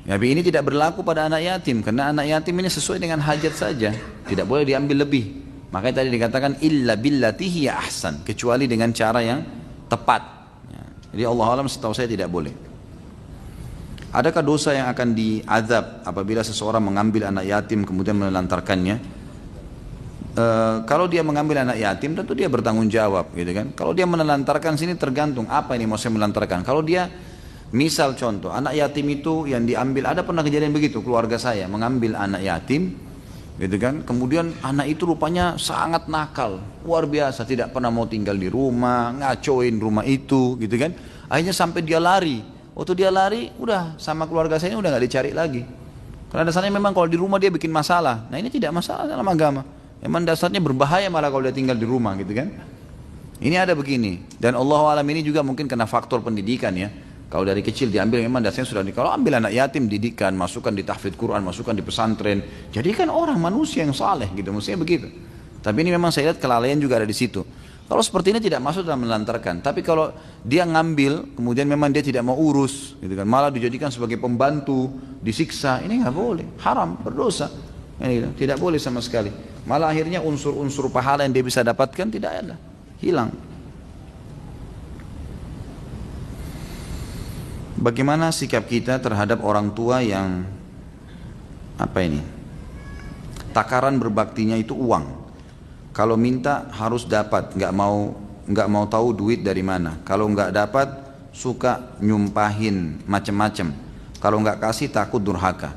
Tapi ini tidak berlaku pada anak yatim, karena anak yatim ini sesuai dengan hajat saja, tidak boleh diambil lebih. Makanya tadi dikatakan illa billati hiya ahsan, kecuali dengan cara yang tepat. Jadi Allah alam, setahu saya tidak boleh. Adakah dosa yang akan diazab apabila seseorang mengambil anak yatim kemudian menelantarkannya? Kalau dia mengambil anak yatim tentu dia bertanggung jawab, gitu kan? Kalau dia menelantarkan, sini tergantung apa ini mau saya menelantarkan. Kalau dia, misal contoh, anak yatim itu yang diambil, ada pernah kejadian begitu, keluarga saya mengambil anak yatim, gitu kan? Kemudian anak itu rupanya sangat nakal, luar biasa, tidak pernah mau tinggal di rumah, ngacoin rumah itu, gitu kan? Akhirnya sampai dia lari. Waktu dia lari, udah sama keluarga saya ini udah nggak dicari lagi. Karena dasarnya memang kalau di rumah dia bikin masalah. Nah ini tidak masalah dalam agama. Memang dasarnya berbahaya malah kalau dia tinggal di rumah, gitu kan? Ini ada begini. Dan Allah alam ini juga mungkin kena faktor pendidikan ya. Kalau dari kecil diambil, memang dasarnya sudah kalau ambil anak yatim, didikan, masukkan di tahfidz Quran, masukkan di pesantren. Jadi kan orang manusia yang saleh gitu, mestinya begitu. Tapi ini memang saya lihat kelalaian juga ada di situ. Kalau seperti ini tidak masuk dalam menelantarkan. Tapi kalau dia ngambil, kemudian memang dia tidak mau urus, gitu kan, malah dijadikan sebagai pembantu, disiksa, ini nggak boleh, haram, berdosa. Ini tidak boleh sama sekali. Malah akhirnya unsur-unsur pahala yang dia bisa dapatkan tidak ada, hilang. Bagaimana sikap kita terhadap orang tua yang takaran berbaktinya itu uang? Kalau minta harus dapat, nggak mau tahu duit dari mana. Kalau nggak dapat suka nyumpahin macam-macam. Kalau nggak kasih takut durhaka.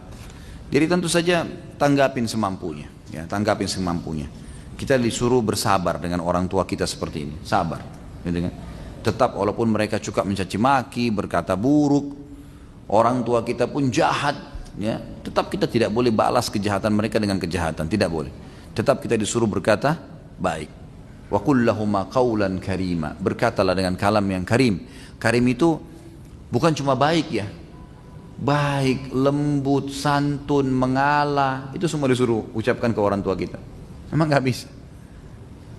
Jadi tentu saja tanggapin semampunya, ya, tanggapin semampunya. Kita disuruh bersabar dengan orang tua kita seperti ini, sabar. Gitu kan? Tetap walaupun mereka suka mencaci maki, berkata buruk, orang tua kita pun jahat, ya, tetap kita tidak boleh balas kejahatan mereka dengan kejahatan, tidak boleh. Tetap kita disuruh berkata baik. Wa qul lahuma qawlan karima. Berkatalah dengan kalam yang karim. Karim itu bukan cuma baik ya. Baik, lembut, santun, mengalah, itu semua disuruh ucapkan ke orang tua kita. Memang nggak bisa.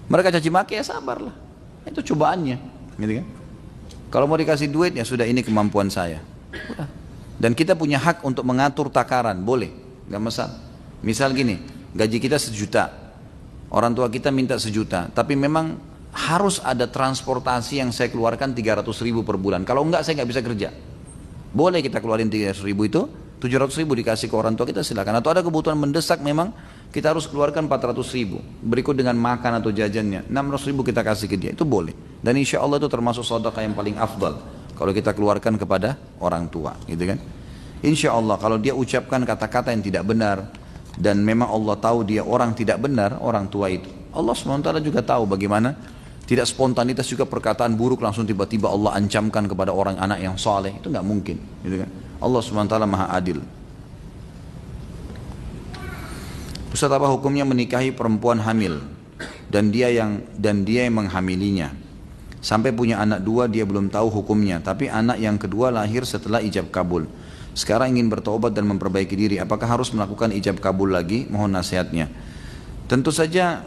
Mereka caci maki, ya sabarlah. Itu cobaannya, gitu kan? Kalau mau dikasih duit, ya sudah, ini kemampuan saya. Udah. Dan kita punya hak untuk mengatur takaran, boleh, nggak masalah. Misal gini, gaji kita 1 juta, orang tua kita minta 1 juta, tapi memang harus ada transportasi yang saya keluarkan 300.000 per bulan. Kalau enggak, saya nggak bisa kerja. Boleh kita keluarin 300.000 itu, 700.000 dikasih ke orang tua kita silakan. Atau ada kebutuhan mendesak memang kita harus keluarkan 400.000. Berikut dengan makan atau jajannya 600.000 kita kasih ke dia, itu boleh. Dan insya Allah itu termasuk sedekah yang paling afdal kalau kita keluarkan kepada orang tua, gitu kan. Insya Allah kalau dia ucapkan kata-kata yang tidak benar dan memang Allah tahu dia orang tidak benar, orang tua itu, Allah SWT juga tahu bagaimana tidak spontanitas juga perkataan buruk langsung tiba-tiba Allah ancamkan kepada orang anak yang saleh, itu nggak mungkin, gitu kan. Allah SWT maha adil. Ustaz, apa hukumnya menikahi perempuan hamil dan dia yang menghamilinya sampai punya anak 2, dia belum tahu hukumnya, tapi anak yang kedua lahir setelah ijab kabul. Sekarang ingin bertobat dan memperbaiki diri, apakah harus melakukan ijab kabul lagi? Mohon nasihatnya. Tentu saja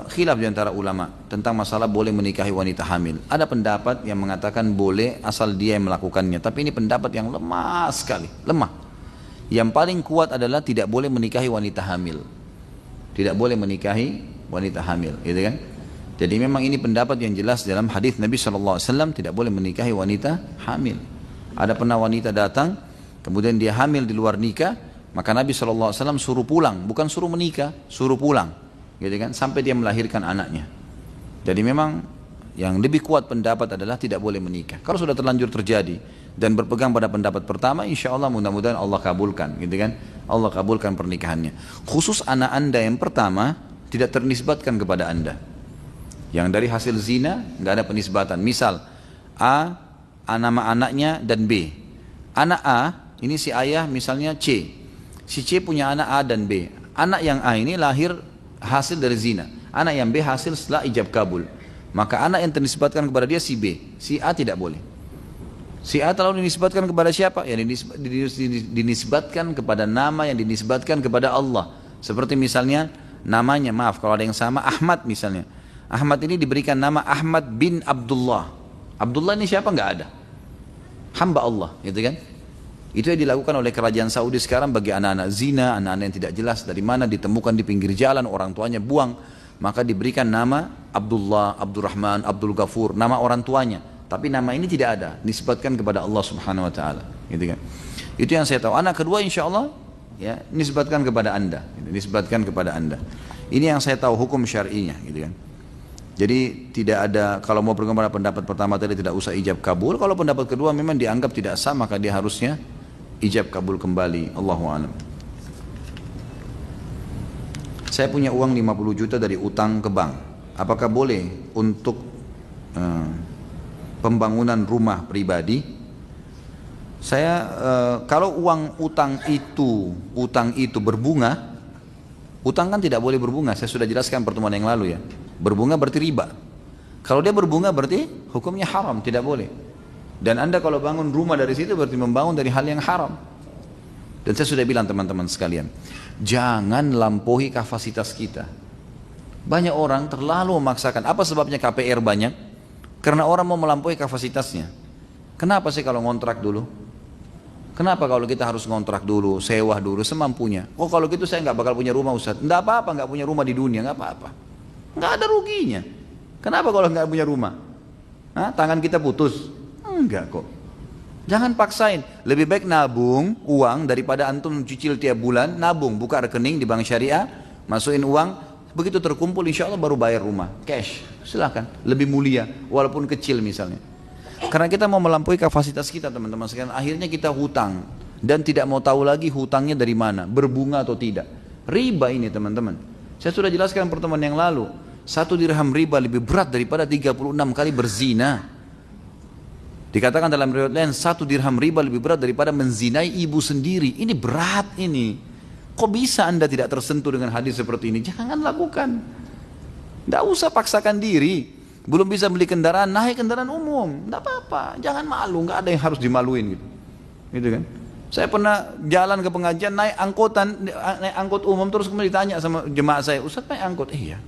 khilaf di antara ulama tentang masalah boleh menikahi wanita hamil. Ada pendapat yang mengatakan boleh asal dia yang melakukannya, tapi ini pendapat yang lemah sekali, lemah. Yang paling kuat adalah tidak boleh menikahi wanita hamil. Tidak boleh menikahi wanita hamil, gitu kan? Jadi memang ini pendapat yang jelas dalam hadis Nabi SAW, tidak boleh menikahi wanita hamil. Ada pernah wanita datang, kemudian dia hamil di luar nikah, maka Nabi SAW suruh pulang, bukan suruh menikah, suruh pulang, gitu kan, sampai dia melahirkan anaknya. Jadi memang yang lebih kuat pendapat adalah tidak boleh menikah. Kalau sudah terlanjur terjadi dan berpegang pada pendapat pertama, insya Allah mudah-mudahan Allah kabulkan, gitu kan, Allah kabulkan pernikahannya. Khusus anak anda yang pertama tidak ternisbatkan kepada anda. Yang dari hasil zina nggak ada penisbatan. Misal A nama anaknya dan B. Anak A ini si ayah misalnya C. Si C punya anak A dan B. Anak yang A ini lahir hasil dari zina. Anak yang B hasil setelah ijab kabul. Maka anak yang ternisbatkan kepada dia si B. Si A tidak boleh. Si A terlalu dinisbatkan kepada siapa? Yang dinisbatkan kepada nama yang dinisbatkan kepada Allah. Seperti misalnya namanya, maaf kalau ada yang sama, Ahmad misalnya. Ahmad ini diberikan nama Ahmad bin Abdullah. Abdullah ini siapa? Nggak ada. Hamba Allah, gitu kan? Itu yang dilakukan oleh kerajaan Saudi sekarang bagi anak-anak zina, anak-anak yang tidak jelas dari mana ditemukan di pinggir jalan, orang tuanya buang, maka diberikan nama Abdullah, Abdurrahman, Abdul Ghafur, nama orang tuanya. Tapi nama ini tidak ada, disebutkan kepada Allah Subhanahu Wa Taala, gitu kan? Itu yang saya tahu. Anak kedua insya Allah ya nisbatkan kepada anda, nisbatkan kepada anda. Ini yang saya tahu hukum syar'inya, gitu kan? Jadi tidak ada, kalau mau berkembang pada pendapat pertama tadi tidak usah ijab kabul. Kalau pendapat kedua memang dianggap tidak sah, maka dia harusnya ijab kabul kembali. Allahu a'lam. Saya punya uang 50 juta dari utang ke bank. Apakah boleh untuk pembangunan rumah pribadi? Saya kalau uang utang itu berbunga, utang kan tidak boleh berbunga. Saya sudah jelaskan pertemuan yang lalu ya. Berbunga berarti riba. Kalau dia berbunga berarti hukumnya haram, tidak boleh. Dan anda kalau bangun rumah dari situ berarti membangun dari hal yang haram. Dan saya sudah bilang teman-teman sekalian, jangan lampaui kapasitas kita. Banyak orang terlalu memaksakan. Apa sebabnya KPR banyak? Karena orang mau melampaui kapasitasnya. Kenapa sih kalau ngontrak dulu? Kenapa kalau kita harus ngontrak dulu, sewa dulu, semampunya? Oh kalau gitu saya nggak bakal punya rumah Ustaz. Nggak apa-apa nggak punya rumah di dunia, nggak apa-apa. Nggak ada ruginya. Kenapa kalau nggak punya rumah? Hah? Tangan kita putus? Enggak kok. Jangan paksain. Lebih baik nabung uang daripada antum cicil tiap bulan. Nabung, buka rekening di bank syariah, masukin uang. Begitu terkumpul insya Allah baru bayar rumah. Cash, silakan. Lebih mulia, walaupun kecil misalnya. Karena kita mau melampaui kapasitas kita teman-teman sekalian. Akhirnya kita hutang. Dan tidak mau tahu lagi hutangnya dari mana. Berbunga atau tidak. Riba ini teman-teman. Saya sudah jelaskan pertemuan yang lalu. 1 dirham riba lebih berat daripada 36 kali berzina. Dikatakan dalam riwayat lain 1 dirham riba lebih berat daripada menzinai ibu sendiri. Ini berat ini. Kok bisa anda tidak tersentuh dengan hadis seperti ini? Jangan lakukan. Tidak usah paksakan diri. Belum bisa beli kendaraan, naik kendaraan umum. Tidak apa-apa. Jangan malu. Nggak ada yang harus dimaluin gitu. Gitu kan? Saya pernah jalan ke pengajian naik angkot umum terus kemudian ditanya sama jemaah saya, Ustaz naik angkot? Iya.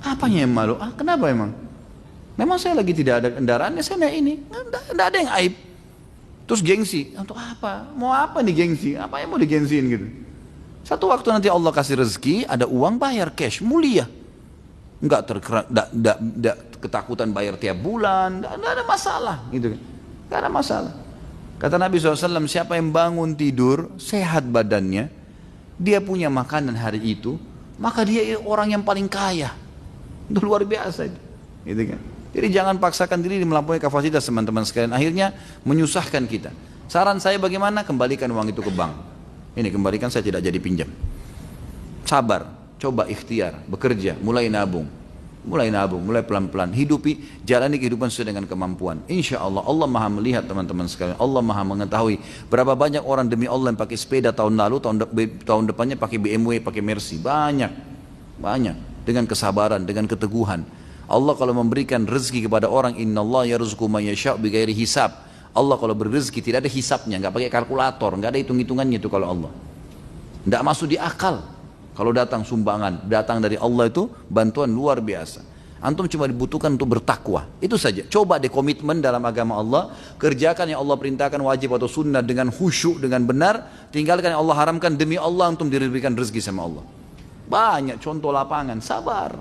Apanya yang malu? Kenapa emang? Memang saya lagi tidak ada kendaraan, ya saya naik ini. Nggak ada yang aib. Terus gengsi. Untuk apa? Mau apa nih gengsi? Apa yang mau digengsiin gitu? Satu waktu nanti Allah kasih rezeki, ada uang bayar cash, mulia. Nggak ketakutan bayar tiap bulan, nggak ada masalah gitu kan. Nggak ada masalah. Kata Nabi SAW, siapa yang bangun tidur, sehat badannya, dia punya makanan hari itu, maka dia orang yang paling kaya. Itu luar biasa itu. Gitu kan? Jadi jangan paksakan diri melampaui kapasitas teman-teman sekalian. Akhirnya menyusahkan kita. Saran saya bagaimana? Kembalikan uang itu ke bank. Ini kembalikan, saya tidak jadi pinjam. Sabar, coba ikhtiar, bekerja, mulai nabung, mulai pelan-pelan. Hidupi, jalani kehidupan sesuai dengan kemampuan. Insya Allah, Allah maha melihat teman-teman sekalian. Allah maha mengetahui berapa banyak orang demi Allah yang pakai sepeda tahun lalu, tahun depannya pakai BMW, pakai Mercy. Banyak. Dengan kesabaran, dengan keteguhan. Allah kalau memberikan rezeki kepada orang, innallaha yarzuqu man yasha' bighairi hisab. Allah kalau beri rezeki tidak ada hisabnya, enggak pakai kalkulator, enggak ada hitung-hitungannya itu kalau Allah. Enggak masuk di akal. Kalau datang sumbangan, datang dari Allah itu bantuan luar biasa. Antum cuma dibutuhkan untuk bertakwa. Itu saja. Coba deh komitmen dalam agama Allah, kerjakan yang Allah perintahkan wajib atau sunnah dengan khusyuk, dengan benar, tinggalkan yang Allah haramkan demi Allah antum diberikan rezeki sama Allah. Banyak contoh lapangan, sabar.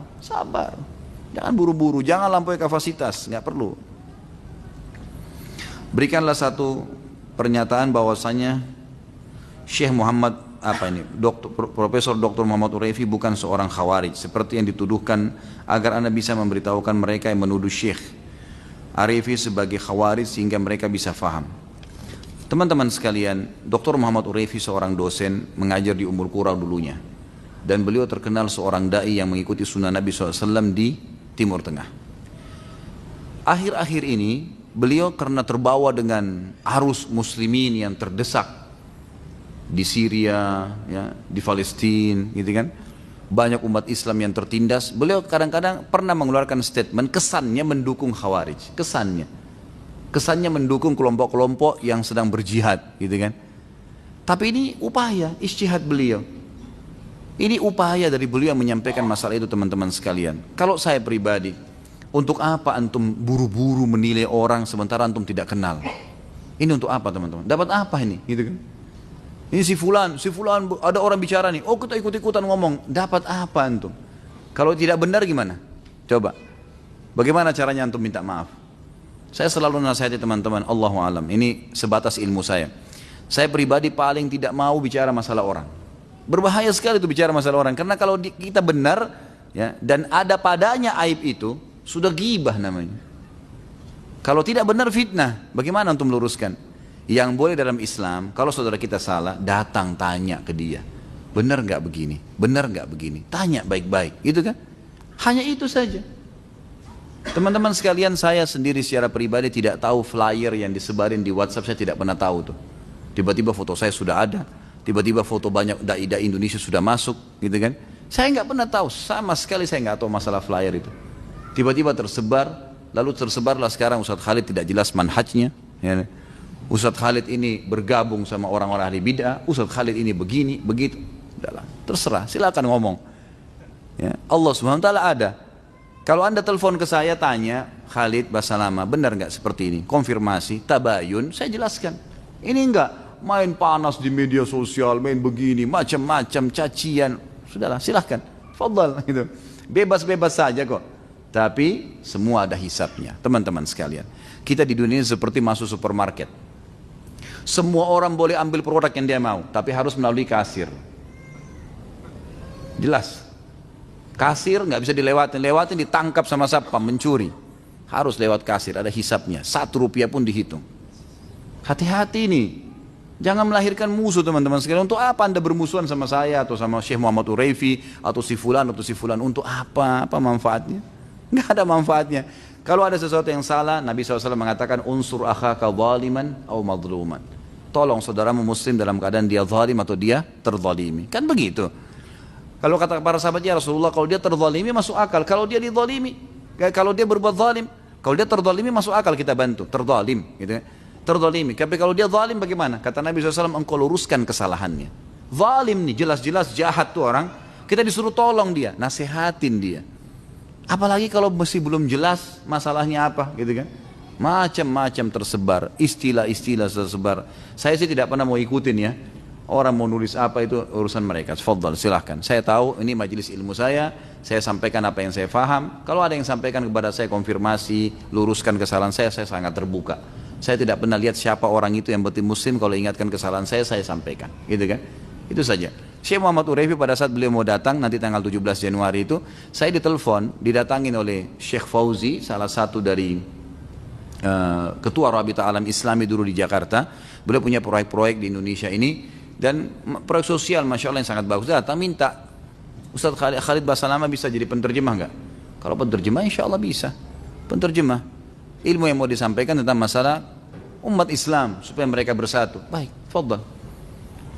Jangan buru-buru, jangan lampaui kapasitas, nggak perlu. Berikanlah satu pernyataan bahwasanya Syekh Muhammad Profesor Dr. Muhammad Uraifi bukan seorang khawarij seperti yang dituduhkan, agar Anda bisa memberitahukan mereka yang menuduh Syekh Arifi sebagai khawarij sehingga mereka bisa faham. Teman-teman sekalian, Dr. Muhammad Uraifi seorang dosen mengajar di Ummul Qura dulunya, dan beliau terkenal seorang dai yang mengikuti sunnah Nabi SAW di Timur Tengah. Akhir-akhir ini beliau karena terbawa dengan arus muslimin yang terdesak di Syria, ya, di Palestina, gitu kan, banyak umat Islam yang tertindas. Beliau kadang-kadang pernah mengeluarkan statement, kesannya mendukung khawarij, kesannya mendukung kelompok-kelompok yang sedang berjihad, gitu kan. Tapi ini upaya ijtihad beliau. Ini upaya dari beliau menyampaikan masalah itu teman-teman sekalian. Kalau saya pribadi, untuk apa antum buru-buru menilai orang sementara antum tidak kenal? Ini untuk apa teman-teman? Dapat apa ini? Gitu kan? Ini si fulan, ada orang bicara nih, oh kita ikut-ikutan ngomong, dapat apa antum? Kalau tidak benar gimana? Coba, bagaimana caranya antum minta maaf? Saya selalu nasihati teman-teman, Allahu alam, ini sebatas ilmu saya. Saya pribadi paling tidak mau bicara masalah orang. Berbahaya sekali itu bicara masalah orang, karena kalau kita benar, ya, dan ada padanya aib itu, sudah ghibah namanya. Kalau tidak benar fitnah, bagaimana antum luruskan? Yang boleh dalam Islam, kalau saudara kita salah, datang tanya ke dia, benar nggak begini, benar nggak begini, tanya baik-baik, gitu kan? Hanya itu saja. Teman-teman sekalian, saya sendiri secara pribadi tidak tahu flyer yang disebarin di WhatsApp, saya tidak pernah tahu tuh. Tiba-tiba foto saya sudah ada, tiba-tiba foto banyak dai-dai Indonesia sudah masuk, gitu kan? Saya nggak pernah tahu, sama sekali saya nggak tahu masalah flyer itu. Tiba-tiba tersebar, lalu tersebarlah sekarang Ustadz Khalid tidak jelas manhajnya, ya. Ustadz Khalid ini bergabung sama orang-orang ahli bid'ah, Ustadz Khalid ini begini, begitu. Udahlah, terserah, silakan ngomong. Ya, Allah SWT ada. Kalau anda telepon ke saya tanya, Khalid Basalama, benar nggak seperti ini? Konfirmasi, tabayun, saya jelaskan. Ini enggak main panas di media sosial, main begini, macam-macam cacian. Sudahlah, silahkan, fadal, gitu. Bebas-bebas saja kok. Tapi semua ada hisabnya, teman-teman sekalian. Kita di dunia seperti masuk supermarket. Semua orang boleh ambil produk yang dia mau, tapi harus melalui kasir. Jelas. Kasir nggak bisa dilewatin, ditangkap sama satpam mencuri. Harus lewat kasir, ada hisabnya. 1 rupiah pun dihitung. Hati-hati nih. Jangan melahirkan musuh teman-teman sekalian. Untuk apa anda bermusuhan sama saya atau sama Syekh Muhammad Uraifi atau si fulan atau si fulan? Untuk apa? Apa manfaatnya? Nggak ada manfaatnya. Kalau ada sesuatu yang salah, Nabi SAW mengatakan unsur akhaka zaliman atau madluman. Tolong saudaramu muslim dalam keadaan dia zalim atau dia terzalimi. Kan begitu. Kalau kata para sahabat, ya Rasulullah, kalau dia terzalimi masuk akal. Kalau dia dizalimi, kalau dia berbuat zalim, kalau dia terzalimi masuk akal kita bantu. Terzalim, gitu kan? Terzalimi. Tapi kalau dia zalim bagaimana? Kata Nabi SAW, engkau luruskan kesalahannya. Zalim nih, jelas-jelas jahat tuh orang. Kita disuruh tolong dia, nasihatin dia. Apalagi kalau masih belum jelas masalahnya apa, gitu kan? Macam-macam tersebar, istilah-istilah tersebar. Saya sih tidak pernah mau ikutin ya. Orang mau nulis apa itu urusan mereka. Fadhal, silahkan. Saya tahu ini majelis ilmu saya sampaikan apa yang saya faham. Kalau ada yang sampaikan kepada saya konfirmasi, luruskan kesalahan saya sangat terbuka. Saya tidak pernah lihat siapa orang itu yang betul muslim, kalau ingatkan kesalahan saya sampaikan. Gitu kan? Itu saja. Syekh Muhammad Urefi pada saat beliau mau datang, nanti tanggal 17 Januari itu, saya ditelepon, didatangin oleh Syekh Fauzi, salah satu dari Ketua Rabita Alam Islami dulu di Jakarta. Beliau punya proyek-proyek di Indonesia ini, dan proyek sosial Masya Allah yang sangat bagus. Datang minta, Ustaz Khalid Basalama bisa jadi penterjemah enggak? Kalau penterjemah insya Allah bisa. Penterjemah ilmu yang mau disampaikan tentang masalah umat Islam supaya mereka bersatu. Baik, fadhal.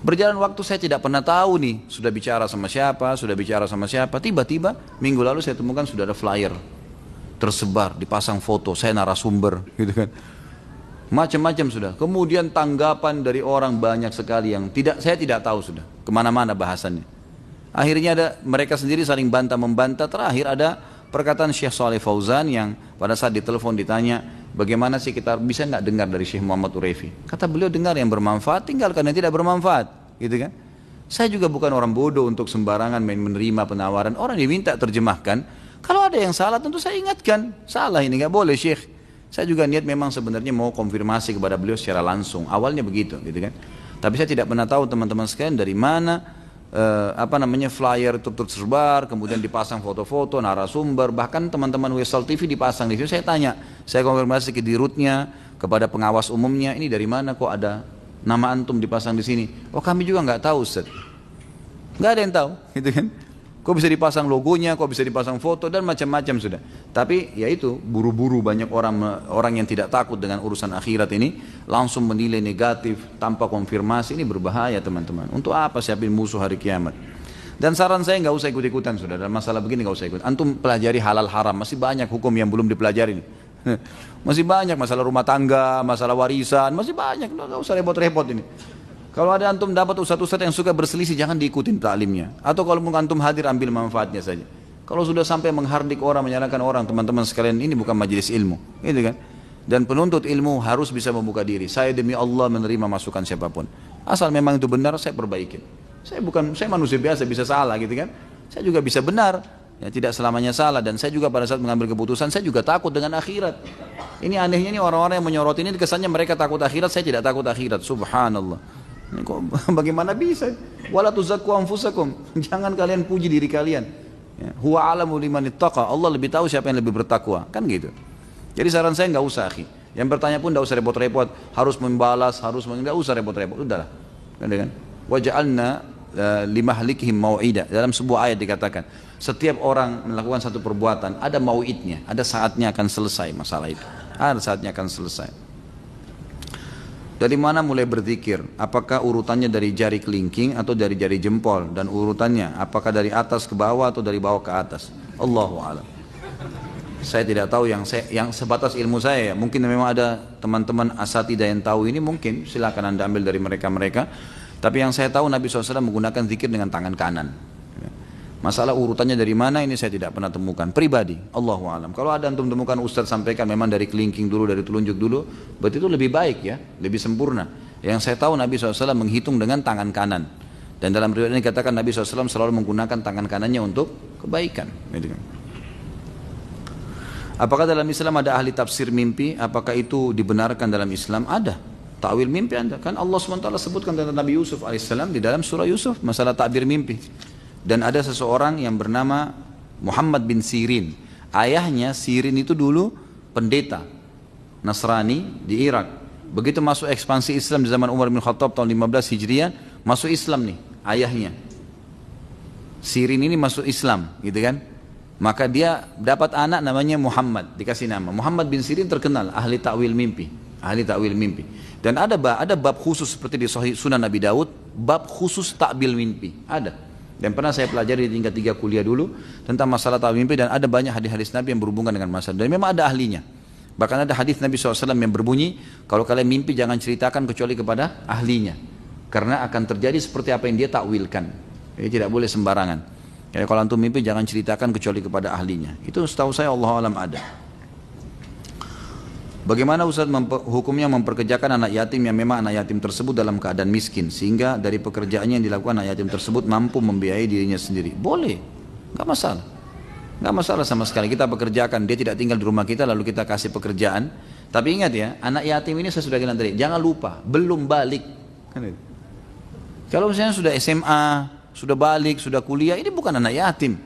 Berjalan waktu saya tidak pernah tahu nih, sudah bicara sama siapa, tiba-tiba minggu lalu saya temukan sudah ada flyer tersebar, dipasang foto, saya narasumber gitu kan. Macam-macam sudah. Kemudian tanggapan dari orang banyak sekali yang saya tidak tahu sudah kemana-mana bahasannya. Akhirnya ada mereka sendiri saling bantah-membantah. Terakhir ada perkataan Syekh Saleh Fauzan yang pada saat ditelepon ditanya, bagaimana sih kita bisa nggak dengar dari Syekh Muhammad Urefi? Kata beliau, dengar yang bermanfaat, tinggalkan yang tidak bermanfaat, gitu kan? Saya juga bukan orang bodoh untuk sembarangan menerima penawaran orang diminta terjemahkan. Kalau ada yang salah tentu saya ingatkan, salah ini nggak boleh Syekh. Saya juga niat memang sebenarnya mau konfirmasi kepada beliau secara langsung. Awalnya begitu, gitu kan? Tapi saya tidak pernah tahu teman-teman sekalian dari mana flyer itu tersebar, kemudian dipasang foto-foto, narasumber, bahkan teman-teman Wesal TV dipasang di situ. Saya tanya, saya konfirmasi ke dirutnya, kepada pengawas umumnya, ini dari mana kok ada nama antum dipasang di sini? Oh kami juga nggak tahu Ustaz, nggak ada yang tahu, gitu kan? Kok bisa dipasang logonya, kok bisa dipasang foto dan macam-macam sudah. Tapi ya itu buru-buru banyak orang yang tidak takut dengan urusan akhirat ini langsung menilai negatif tanpa konfirmasi. Ini berbahaya teman-teman. Untuk apa siapin musuh hari kiamat? Dan saran saya nggak usah ikut-ikutan sudah dalam masalah begini, nggak usah ikut. Antum pelajari halal haram, masih banyak hukum yang belum dipelajari nih. Masih banyak masalah rumah tangga, masalah warisan, masih banyak. Nggak usah repot-repot ini. Kalau ada antum dapat ustaz-ustaz yang suka berselisih, jangan diikutin taklimnya. Atau kalau mungkin antum hadir, ambil manfaatnya saja. Kalau sudah sampai menghardik orang, menyalahkan orang, teman-teman sekalian, ini bukan majelis ilmu, gitu kan? Dan penuntut ilmu harus bisa membuka diri. Saya demi Allah menerima masukan siapapun. Asal memang itu benar, saya perbaikin. Saya manusia biasa, bisa salah, gitu kan? Saya juga bisa benar, ya tidak selamanya salah. Dan saya juga pada saat mengambil keputusan, saya juga takut dengan akhirat. Ini anehnya nih orang-orang yang menyorot ini, kesannya mereka takut akhirat, saya tidak takut akhirat. Subhanallah. Ini kok bagaimana bisa? Wala tuzakku anfusakum. Jangan kalian puji diri kalian. Ya. Huwa a'lamu liman ittaqa. Allah lebih tahu siapa yang lebih bertakwa. Kan gitu. Jadi saran saya enggak usah, akhi. Yang bertanya pun enggak usah repot-repot, harus membalas, enggak usah repot-repot. Udahlah. Kan? Wa ja'alna limahlikihim mau'ida. Dalam sebuah ayat dikatakan, setiap orang melakukan satu perbuatan ada mau'idnya, ada saatnya akan selesai masalah itu. Ada saatnya akan selesai. Dari mana mulai berzikir? Apakah urutannya dari jari kelingking atau dari jari jempol? Dan urutannya apakah dari atas ke bawah atau dari bawah ke atas? Allahu a'lam. Saya tidak tahu, yang sebatas ilmu saya ya. Mungkin memang ada teman-teman asatidah yang tahu ini, mungkin silakan Anda ambil dari mereka-mereka. Tapi yang saya tahu Nabi SAW menggunakan zikir dengan tangan kanan. Masalah urutannya dari mana ini saya tidak pernah temukan pribadi. Allahu a'lam. Kalau ada antum temukan ustaz sampaikan memang dari kelingking dulu, dari telunjuk dulu, berarti itu lebih baik ya, lebih sempurna. Yang saya tahu Nabi SAW menghitung dengan tangan kanan. Dan dalam riwayat ini dikatakan Nabi SAW selalu menggunakan tangan kanannya untuk kebaikan. Apakah dalam Islam ada ahli tafsir mimpi? Apakah itu dibenarkan dalam Islam? Ada. Ta'wil mimpi Anda. Kan Allah SWT sebutkan tentang Nabi Yusuf AS di dalam surah Yusuf, masalah takbir mimpi. Dan ada seseorang yang bernama Muhammad bin Sirin. Ayahnya Sirin itu dulu pendeta Nasrani di Irak. Begitu masuk ekspansi Islam di zaman Umar bin Khattab tahun 15 Hijriah, masuk Islam nih ayahnya. Sirin ini masuk Islam, gitu kan? Maka dia dapat anak namanya Muhammad, dikasih nama. Muhammad bin Sirin terkenal ahli takwil mimpi, ahli takwil mimpi. Dan ada bab khusus seperti di Sahih Sunan Nabi Daud, bab khusus takbil mimpi, ada. Dan pernah saya pelajari di tingkat 3 kuliah dulu tentang masalah takwil mimpi, dan ada banyak hadis-hadis Nabi yang berhubungan dengan masalah. Dan memang ada ahlinya. Bahkan ada hadis Nabi SAW yang berbunyi, kalau kalian mimpi jangan ceritakan kecuali kepada ahlinya, karena akan terjadi seperti apa yang dia takwilkan. Jadi tidak boleh sembarangan. Jadi kalau antum mimpi jangan ceritakan kecuali kepada ahlinya. Itu setahu saya Allah alam ada. Bagaimana Ustaz hukumnya memperkerjakan anak yatim yang memang anak yatim tersebut dalam keadaan miskin, sehingga dari pekerjaannya yang dilakukan anak yatim tersebut mampu membiayai dirinya sendiri? Boleh, nggak masalah. Nggak masalah sama sekali, kita pekerjakan, dia tidak tinggal di rumah kita lalu kita kasih pekerjaan. Tapi ingat ya, anak yatim ini saya sudah bilang tadi, jangan lupa, belum balik. Kalau misalnya sudah SMA, sudah balik, sudah kuliah, ini bukan anak yatim.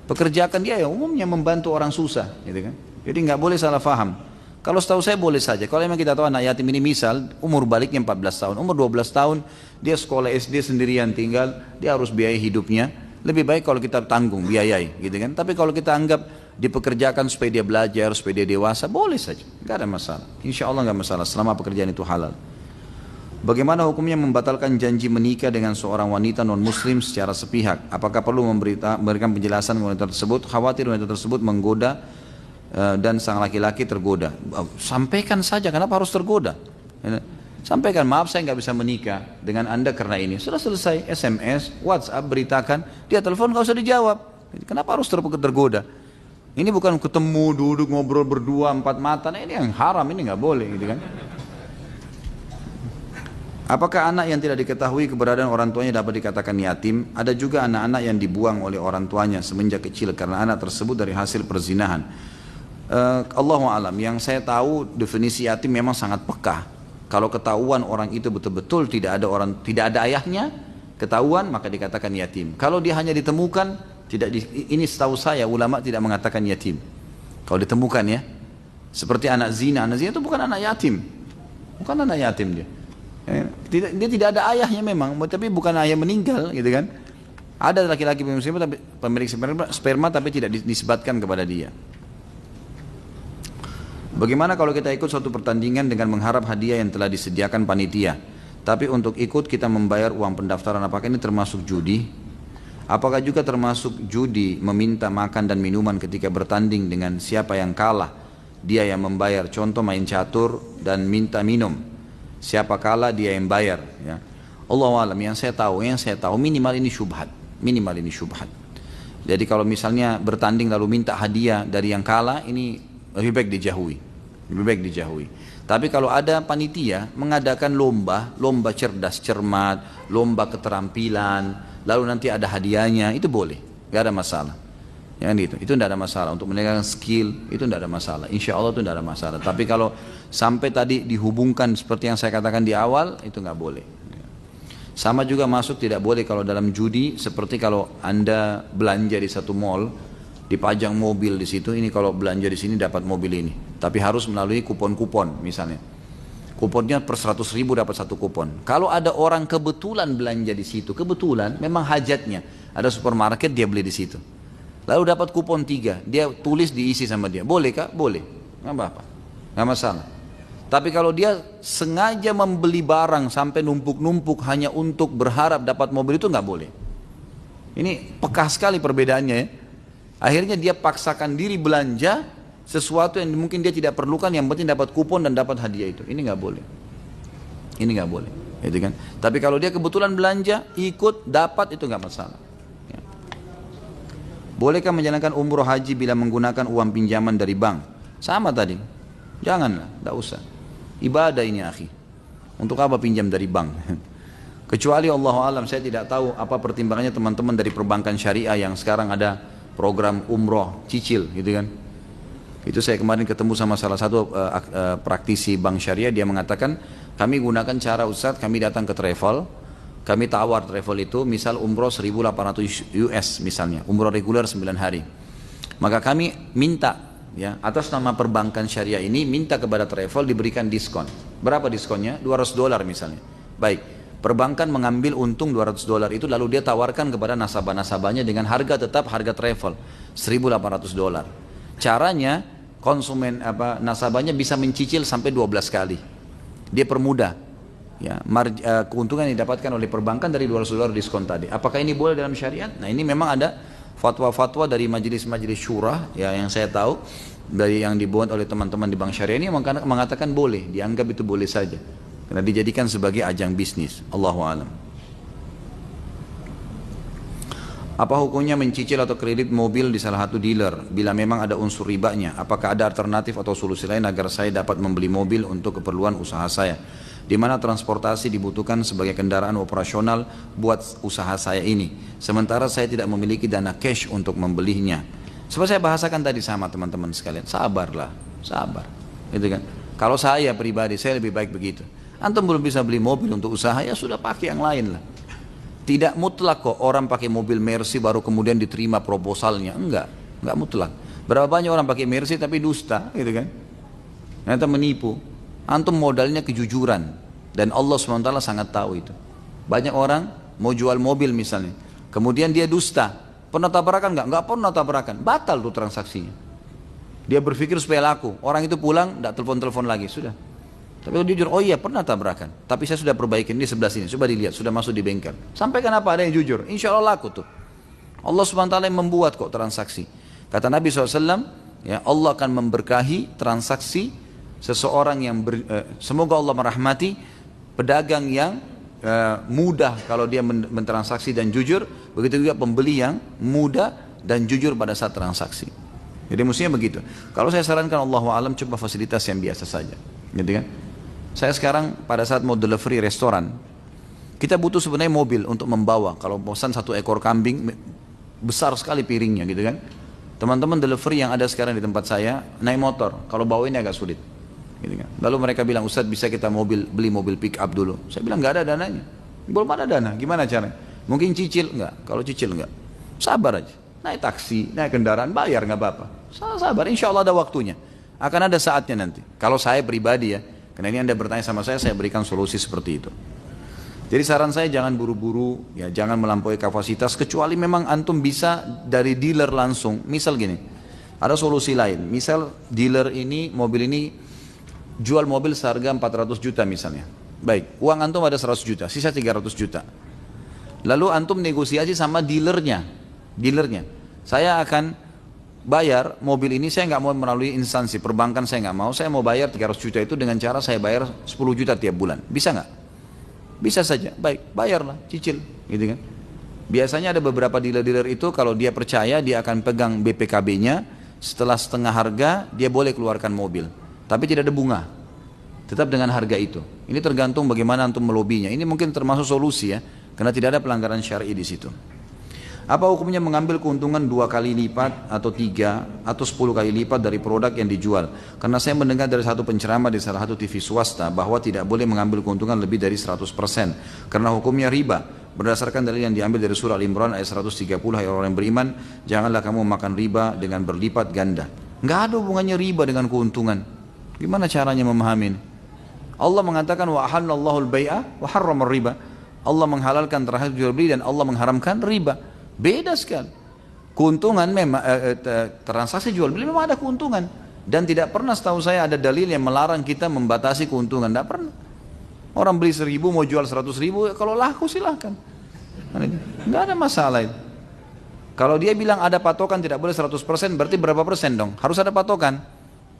Pekerjakan dia ya umumnya membantu orang susah, gitu kan. Jadi nggak boleh salah faham. Kalau setahu saya boleh saja. Kalau memang kita tahu anak yatim ini misal umur baliknya 14 tahun, umur 12 tahun dia sekolah SD sendirian tinggal, dia harus biayai hidupnya. Lebih baik kalau kita tanggung, biayai, gitu kan. Tapi kalau kita anggap dipekerjakan supaya dia belajar, supaya dia dewasa, boleh saja, nggak ada masalah. Insya Allah nggak masalah selama pekerjaan itu halal. Bagaimana hukumnya membatalkan janji menikah dengan seorang wanita non-muslim secara sepihak? Apakah perlu memberikan penjelasan wanita tersebut? Khawatir wanita tersebut menggoda dan sang laki-laki tergoda. Sampaikan saja, kenapa harus tergoda? Sampaikan, maaf saya nggak bisa menikah dengan anda karena ini. Sudah selesai, SMS, WhatsApp, beritakan. Dia telepon nggak usah dijawab. Kenapa harus tergoda? Ini bukan ketemu, duduk, ngobrol berdua, empat mata. Nah, ini yang haram, ini nggak boleh, gitu kan? Apakah anak yang tidak diketahui keberadaan orang tuanya dapat dikatakan yatim? Ada juga anak-anak yang dibuang oleh orang tuanya semenjak kecil karena anak tersebut dari hasil perzinahan. Allahu a'lam. Yang saya tahu definisi yatim memang sangat peka. Kalau ketahuan orang itu betul-betul tidak ada ayahnya, ketahuan maka dikatakan yatim. Kalau dia hanya ditemukan, ini setahu saya ulama tidak mengatakan yatim. Kalau ditemukan ya, seperti anak zina itu bukan anak yatim, bukan anak yatim dia. Dia tidak ada ayahnya memang, tapi bukan ayah meninggal, gitu kan? Ada laki-laki pemilik sperma tapi tidak disebatkan kepada dia. Bagaimana kalau kita ikut suatu pertandingan dengan mengharap hadiah yang telah disediakan panitia, tapi untuk ikut kita membayar uang pendaftaran, apakah ini termasuk judi? Apakah juga termasuk judi meminta makan dan minuman ketika bertanding dengan siapa yang kalah? Dia yang membayar, contoh main catur dan minta minum. Siapa kalah dia yang bayar. Ya. Allahu a'lam, yang saya tahu minimal ini syubhat. Jadi kalau misalnya bertanding lalu minta hadiah dari yang kalah, ini lebih baik dijauhi. Tapi kalau ada panitia mengadakan lomba cerdas cermat, lomba keterampilan, lalu nanti ada hadiahnya, itu boleh, nggak ada masalah. Itu tidak ada masalah. Untuk meningkatkan skill itu tidak ada masalah. Insya Allah itu tidak ada masalah. Tapi kalau sampai tadi dihubungkan seperti yang saya katakan di awal, itu nggak boleh. Sama juga masuk tidak boleh kalau dalam judi, seperti kalau anda belanja di satu mall, dipajang mobil di situ, ini kalau belanja di sini dapat mobil ini, tapi harus melalui kupon-kupon misalnya. Kuponnya per 100.000 dapat satu kupon. Kalau ada orang kebetulan belanja di situ, kebetulan memang hajatnya, ada supermarket dia beli di situ, lalu dapat kupon 3, dia tulis diisi sama dia, boleh kah? Boleh, nggak apa-apa, nggak masalah. Tapi kalau dia sengaja membeli barang sampai numpuk-numpuk hanya untuk berharap dapat mobil, itu nggak boleh. Ini peka sekali perbedaannya ya. Akhirnya dia paksakan diri belanja sesuatu yang mungkin dia tidak perlukan, yang penting dapat kupon dan dapat hadiah itu. Ini nggak boleh. Gitu kan? Tapi kalau dia kebetulan belanja, ikut, dapat, itu nggak masalah. Ya. Bolehkah menjalankan umroh haji bila menggunakan uang pinjaman dari bank? Sama tadi. Janganlah, nggak usah. Ibadah ini akhi. Untuk apa pinjam dari bank? Kecuali Allah alam, saya tidak tahu apa pertimbangannya teman-teman dari perbankan syariah yang sekarang ada program umroh cicil, gitu kan. Itu saya kemarin ketemu sama salah satu praktisi bank syariah, dia mengatakan kami gunakan cara Ustadz, kami datang ke travel, kami tawar travel itu misal umroh 1.800 US misalnya, umroh reguler 9 hari. Maka kami minta ya atas nama perbankan syariah ini, minta kepada travel diberikan diskon. Berapa diskonnya? $200 misalnya. Baik. Perbankan mengambil untung $200 itu, lalu dia tawarkan kepada nasabah-nasabahnya dengan harga tetap harga travel $1.800. Caranya konsumen nasabahnya bisa mencicil sampai 12 kali. Dia permudah. Ya, keuntungan yang didapatkan oleh perbankan dari $200 diskon tadi. Apakah ini boleh dalam syariat? Nah, ini memang ada fatwa-fatwa dari majelis-majelis syura ya, yang saya tahu dari yang dibuat oleh teman-teman di bank syariah ini mengatakan boleh, dianggap itu boleh saja. Karena dijadikan sebagai ajang bisnis. Allahu a'lam. Apa hukumnya mencicil atau kredit mobil di salah satu dealer bila memang ada unsur ribanya? Apakah ada alternatif atau solusi lain agar saya dapat membeli mobil untuk keperluan usaha saya? di mana transportasi dibutuhkan sebagai kendaraan operasional buat usaha saya ini. Sementara saya tidak memiliki dana cash untuk membelinya. Seperti saya bahasakan tadi sama teman-teman sekalian, sabarlah, sabar. Gitu kan? Kalau saya pribadi, saya lebih baik begitu. Antum belum bisa beli mobil untuk usaha, ya sudah pakai yang lain lah. Tidak mutlak kok orang pakai mobil Mercy baru kemudian diterima proposalnya. Enggak mutlak. Berapa banyak orang pakai Mercy tapi dusta, gitu kan? Ternyata menipu. Antum modalnya kejujuran, dan Allah SWT sangat tahu itu. Banyak orang mau jual mobil misalnya, kemudian dia dusta. Pernah tabrakan nggak? Nggak pernah tabrakan. Batal tuh transaksinya. Dia berpikir supaya laku. Orang itu pulang, nggak telepon-telepon lagi, sudah. Tapi kalau jujur, oh iya pernah tabrakan. Tapi saya sudah perbaikin di sebelah sini. Coba dilihat, sudah masuk di bengkel. Sampaikan apa ada yang jujur. Insya Allah laku tuh. Allah SWT yang membuat kok transaksi. Kata Nabi SAW, ya Allah akan memberkahi transaksi seseorang yang semoga Allah merahmati pedagang yang mudah kalau dia mentransaksi dan jujur, begitu juga pembeli yang mudah dan jujur pada saat transaksi. Jadi mestinya begitu. Kalau saya sarankan Allahu a'lam, coba fasilitas yang biasa saja, gitu kan? Saya sekarang pada saat mau delivery restoran, kita butuh sebenarnya mobil untuk membawa. Kalau pesan 1 ekor kambing, besar sekali piringnya, gitu kan? Teman-teman delivery yang ada sekarang di tempat saya naik motor, kalau bawa ini agak sulit. Gitu kan. Lalu mereka bilang, Ustadz bisa kita beli mobil pick up dulu. Saya bilang nggak ada dananya, belum ada dana. Gimana caranya? Mungkin cicil nggak? Kalau cicil nggak, sabar aja. Naik taksi, naik kendaraan, bayar nggak apa-apa. Sabar, insya Allah ada waktunya. Akan ada saatnya nanti. Kalau saya pribadi ya, karena ini Anda bertanya sama saya berikan solusi seperti itu. Jadi saran saya jangan buru-buru, ya jangan melampaui kapasitas, kecuali memang antum bisa dari dealer langsung. Misal gini, ada solusi lain. Misal dealer ini, mobil ini jual mobil seharga 400 juta misalnya. Baik, uang antum ada 100 juta, sisa 300 juta. Lalu antum negosiasi sama dealernya. Saya akan bayar mobil ini, saya nggak mau melalui instansi perbankan, saya nggak mau. Saya mau bayar 300 juta itu dengan cara saya bayar 10 juta tiap bulan. Bisa nggak? Bisa saja. Baik, bayarlah, cicil, gitu kan. Biasanya ada beberapa dealer-dealer itu kalau dia percaya dia akan pegang BPKB-nya, setelah setengah harga dia boleh keluarkan mobil. Tapi tidak ada bunga, tetap dengan harga itu. Ini tergantung bagaimana antum melobinya. Ini mungkin termasuk solusi ya, karena tidak ada pelanggaran syar'i di situ. Apa hukumnya mengambil keuntungan 2 kali lipat atau 3 atau 10 kali lipat dari produk yang dijual? Karena saya mendengar dari satu penceramah di salah satu TV swasta bahwa tidak boleh mengambil keuntungan lebih dari 100% karena hukumnya riba. Berdasarkan dalil yang diambil dari surah Al-Imran ayat 130, hai orang yang beriman, janganlah kamu makan riba dengan berlipat ganda. Nggak ada hubungannya riba dengan keuntungan. Gimana caranya memahami ini? Allah mengatakan wa ahallallahu al-bai'a wa harrama riba. Allah menghalalkan transaksi jual beli dan Allah mengharamkan riba. Beda sekali. Keuntungan memang transaksi jual beli memang ada keuntungan, dan tidak pernah setahu saya ada dalil yang melarang kita membatasi keuntungan. Tidak pernah. Orang beli 1.000 mau jual 100.000, kalau laku silahkan. Nggak ada masalah itu. Kalau dia bilang ada patokan tidak boleh 100%, berarti berapa persen dong? Harus ada patokan.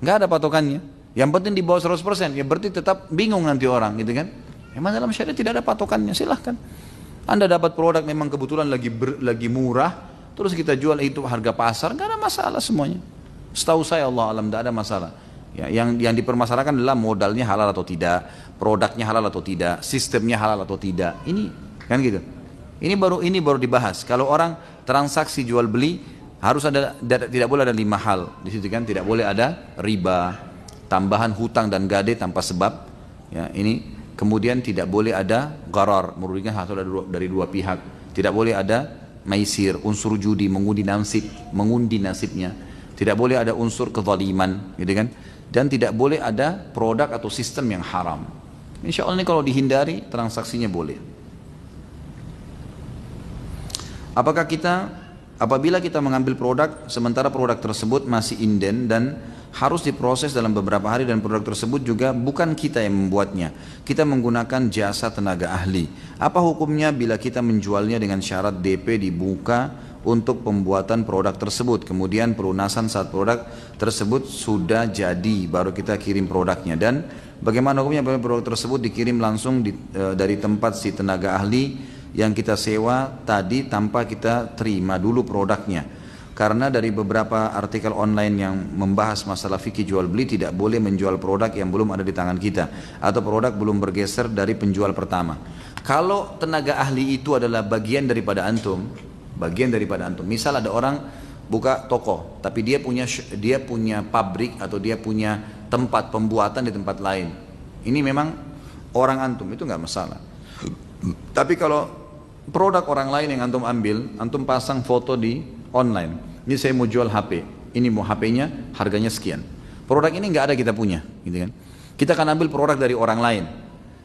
Nggak ada patokannya. Yang penting di bawah 100%, ya berarti tetap bingung nanti orang, gitu kan? Memang dalam syariat tidak ada patokannya, silahkan. Anda dapat produk memang kebetulan lagi murah, terus kita jual itu harga pasar, nggak ada masalah semuanya. Setahu saya Allah alam tidak ada masalah. Ya, yang dipermasalahkan adalah modalnya halal atau tidak, produknya halal atau tidak, sistemnya halal atau tidak. Ini kan gitu. Ini baru dibahas. Kalau orang transaksi jual beli harus ada, tidak boleh ada 5 hal di situ kan, tidak boleh ada riba, tambahan hutang dan gade tanpa sebab. Ya, ini kemudian tidak boleh ada gharar, merugikan satu dari dua pihak. Tidak boleh ada maisir, unsur judi, mengundi nasibnya. Tidak boleh ada unsur kezaliman, gitu kan? Dan tidak boleh ada produk atau sistem yang haram. Insya Allah ini kalau dihindari, transaksinya boleh. Apabila kita mengambil produk, sementara produk tersebut masih inden dan harus diproses dalam beberapa hari, dan produk tersebut juga bukan kita yang membuatnya, kita menggunakan jasa tenaga ahli. Apa hukumnya bila kita menjualnya dengan syarat DP dibuka untuk pembuatan produk tersebut, kemudian pelunasan saat produk tersebut sudah jadi baru kita kirim produknya? Dan bagaimana hukumnya bila produk tersebut dikirim langsung dari tempat si tenaga ahli yang kita sewa tadi tanpa kita terima dulu produknya? Karena dari beberapa artikel online yang membahas masalah fikih jual beli, tidak boleh menjual produk yang belum ada di tangan kita atau produk belum bergeser dari penjual pertama. Kalau tenaga ahli itu adalah bagian daripada antum, misal ada orang buka toko tapi dia punya pabrik atau dia punya tempat pembuatan di tempat lain, ini memang orang antum, itu nggak masalah. Tapi kalau produk orang lain yang antum ambil, antum pasang foto di online, ini saya mau jual HP, ini mau HP-nya harganya sekian. Produk ini nggak ada kita punya, gitu kan? Kita akan ambil produk dari orang lain.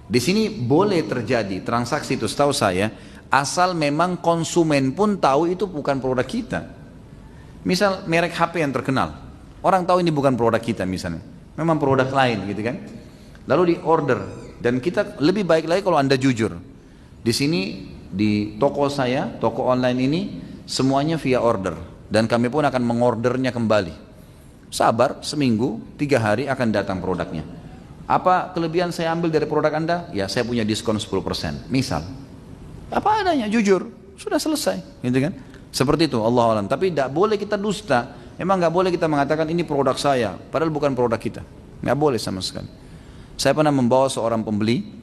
Di sini boleh terjadi transaksi itu, setahu saya, asal memang konsumen pun tahu itu bukan produk kita. Misal merek HP yang terkenal, orang tahu ini bukan produk kita misalnya, memang produk lain, gitu kan? Lalu di order, dan kita lebih baik lagi kalau anda jujur. Di sini di toko saya, toko online ini, semuanya via order dan kami pun akan mengordernya kembali. Sabar seminggu, 3 hari akan datang produknya. Apa kelebihan saya ambil dari produk anda? Ya saya punya diskon 10%. Misal, apa adanya, jujur, sudah selesai, gitu kan? Seperti itu, Allah alam. Tapi tidak boleh kita dusta. Emang nggak boleh kita mengatakan ini produk saya, padahal bukan produk kita. Nggak boleh sama sekali. Saya pernah membawa seorang pembeli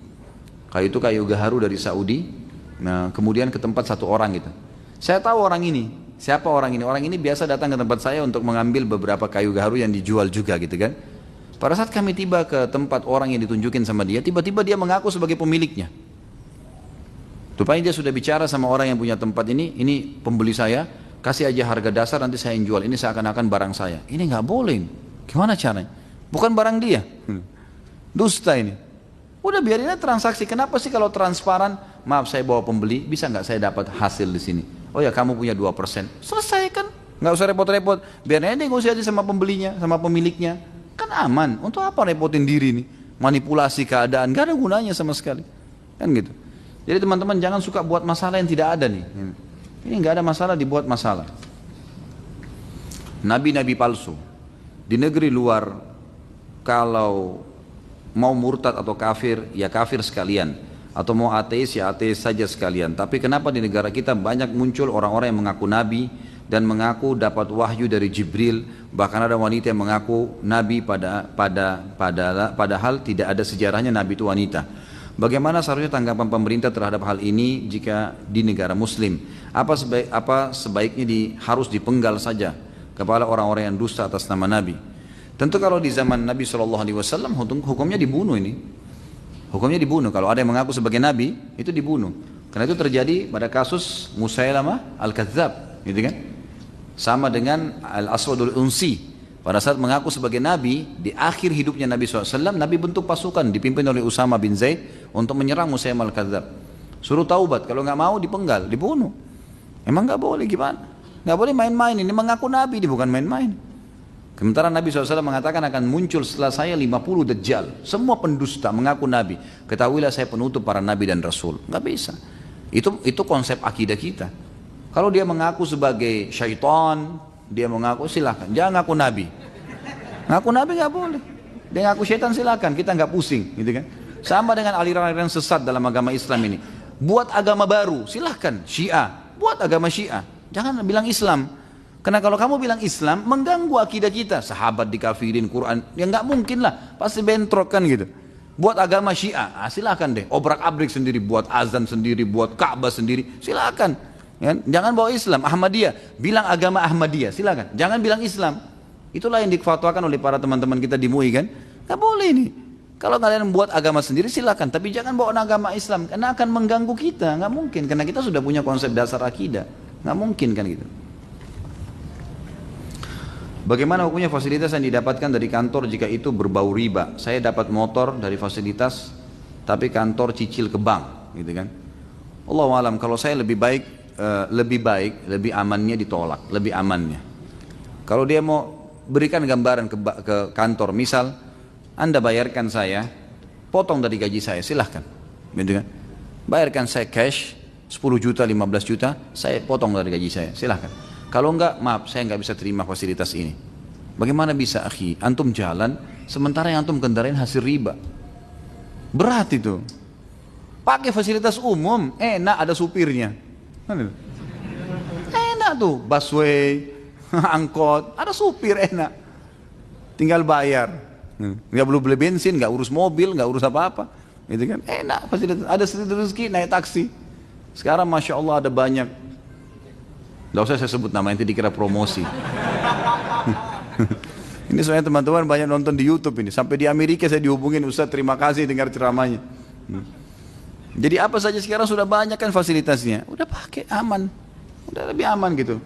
kayu gaharu dari Saudi, nah kemudian ke tempat satu orang gitu. Saya tahu orang ini, siapa orang ini? Orang ini biasa datang ke tempat saya untuk mengambil beberapa kayu gaharu yang dijual juga gitu kan. Pada saat kami tiba ke tempat orang yang ditunjukin sama dia, tiba-tiba dia mengaku sebagai pemiliknya. Rupanya dia sudah bicara sama orang yang punya tempat ini pembeli saya, kasih aja harga dasar nanti saya yang jual, ini seakan-akan barang saya. Ini nggak boleh, gimana caranya? Bukan barang dia, dusta ini. Udah biarin aja transaksi, kenapa sih kalau transparan? Maaf saya bawa pembeli, bisa nggak saya dapat hasil di sini? Oh ya kamu punya 2%, selesai kan? Nggak usah repot-repot, biarin aja negosiasi sama pembelinya, sama pemiliknya, kan aman. Untuk apa repotin diri nih? Manipulasi keadaan, nggak ada gunanya sama sekali, kan gitu. Jadi teman-teman jangan suka buat masalah yang tidak ada nih. Ini nggak ada masalah dibuat masalah. Nabi-nabi palsu di negeri luar kalau mau murtad atau kafir ya kafir sekalian, atau mau ateis ya ateis saja sekalian. Tapi kenapa di negara kita banyak muncul orang-orang yang mengaku nabi dan mengaku dapat wahyu dari Jibril, bahkan ada wanita yang mengaku nabi padahal tidak ada sejarahnya nabi itu wanita. Bagaimana seharusnya tanggapan pemerintah terhadap hal ini jika di negara muslim? Apa sebaiknya harus dipenggal saja kepala orang-orang yang dusta atas nama nabi? Tentu kalau di zaman Nabi SAW hukumnya dibunuh ini. Hukumnya dibunuh. Kalau ada yang mengaku sebagai nabi, itu dibunuh. Karena itu terjadi pada kasus Musailamah Al-Kadzab, gitu kan? Sama dengan Al-Aswadul Unsi. Pada saat mengaku sebagai nabi, di akhir hidupnya Nabi SAW, Nabi bentuk pasukan dipimpin oleh Usama bin Zaid untuk menyerang Musailamah Al-Kadzab. Suruh taubat, kalau nggak mau dipenggal, dibunuh. Emang nggak boleh gimana? Nggak boleh main-main, ini mengaku nabi, ini bukan main-main. Sementara Nabi SAW mengatakan akan muncul setelah saya 50 dajjal, semua pendusta mengaku nabi. Ketahuilah saya penutup para nabi dan rasul. Nggak bisa. Itu konsep akidah kita. Kalau dia mengaku sebagai syaitan, dia mengaku silahkan, jangan ngaku nabi. Ngaku nabi nggak boleh. Dia ngaku syaitan silahkan, kita nggak pusing, gitu kan? Sama dengan aliran-aliran sesat dalam agama Islam ini. Buat agama baru, silahkan. Syiah, buat agama Syiah. Jangan bilang Islam. Karena kalau kamu bilang Islam, mengganggu akidah kita. Sahabat dikafirin, Quran, ya nggak mungkin lah, pasti bentrok kan gitu. Buat agama Syiah, silahkan deh. Obrak-abrik sendiri, buat azan sendiri, buat Ka'bah sendiri, silahkan. Ya, jangan bawa Islam. Ahmadiyah, bilang agama Ahmadiyah, silakan. Jangan bilang Islam. Itulah yang difatwakan oleh para teman-teman kita di MUI kan. Gak boleh ini. Kalau kalian buat agama sendiri silakan, tapi jangan bawa agama Islam karena akan mengganggu kita. Gak mungkin, karena kita sudah punya konsep dasar akidah. Gak mungkin kan gitu. Bagaimana hukumnya fasilitas yang didapatkan dari kantor jika itu berbau riba? Saya dapat motor dari fasilitas, tapi kantor cicil ke bank, gitu kan? Allahu alam. Kalau saya lebih baik, amannya ditolak, lebih amannya. Kalau dia mau berikan gambaran ke kantor, misal Anda bayarkan saya, potong dari gaji saya, silahkan, gitu kan? Bayarkan saya cash 10 juta, 15 juta, saya potong dari gaji saya, silahkan. Kalau enggak, maaf, saya enggak bisa terima fasilitas ini. Bagaimana bisa, akhi? Antum jalan, sementara yang antum kendarain hasil riba. Berat itu. Pakai fasilitas umum, enak ada supirnya. Enak tuh, busway, angkot, ada supir enak, tinggal bayar, nggak perlu beli bensin, nggak urus mobil, nggak urus apa-apa, gitu kan, enak, pasti ada sedikit rezeki naik taksi. Sekarang masya Allah ada banyak, nggak usah saya sebut nama, nanti dikira promosi. Ini soalnya teman-teman banyak nonton di YouTube ini, sampai di Amerika saya dihubungin, Ustaz terima kasih dengar ceramahnya. Jadi apa saja sekarang sudah banyak kan fasilitasnya, udah pakai aman, udah lebih aman gitu.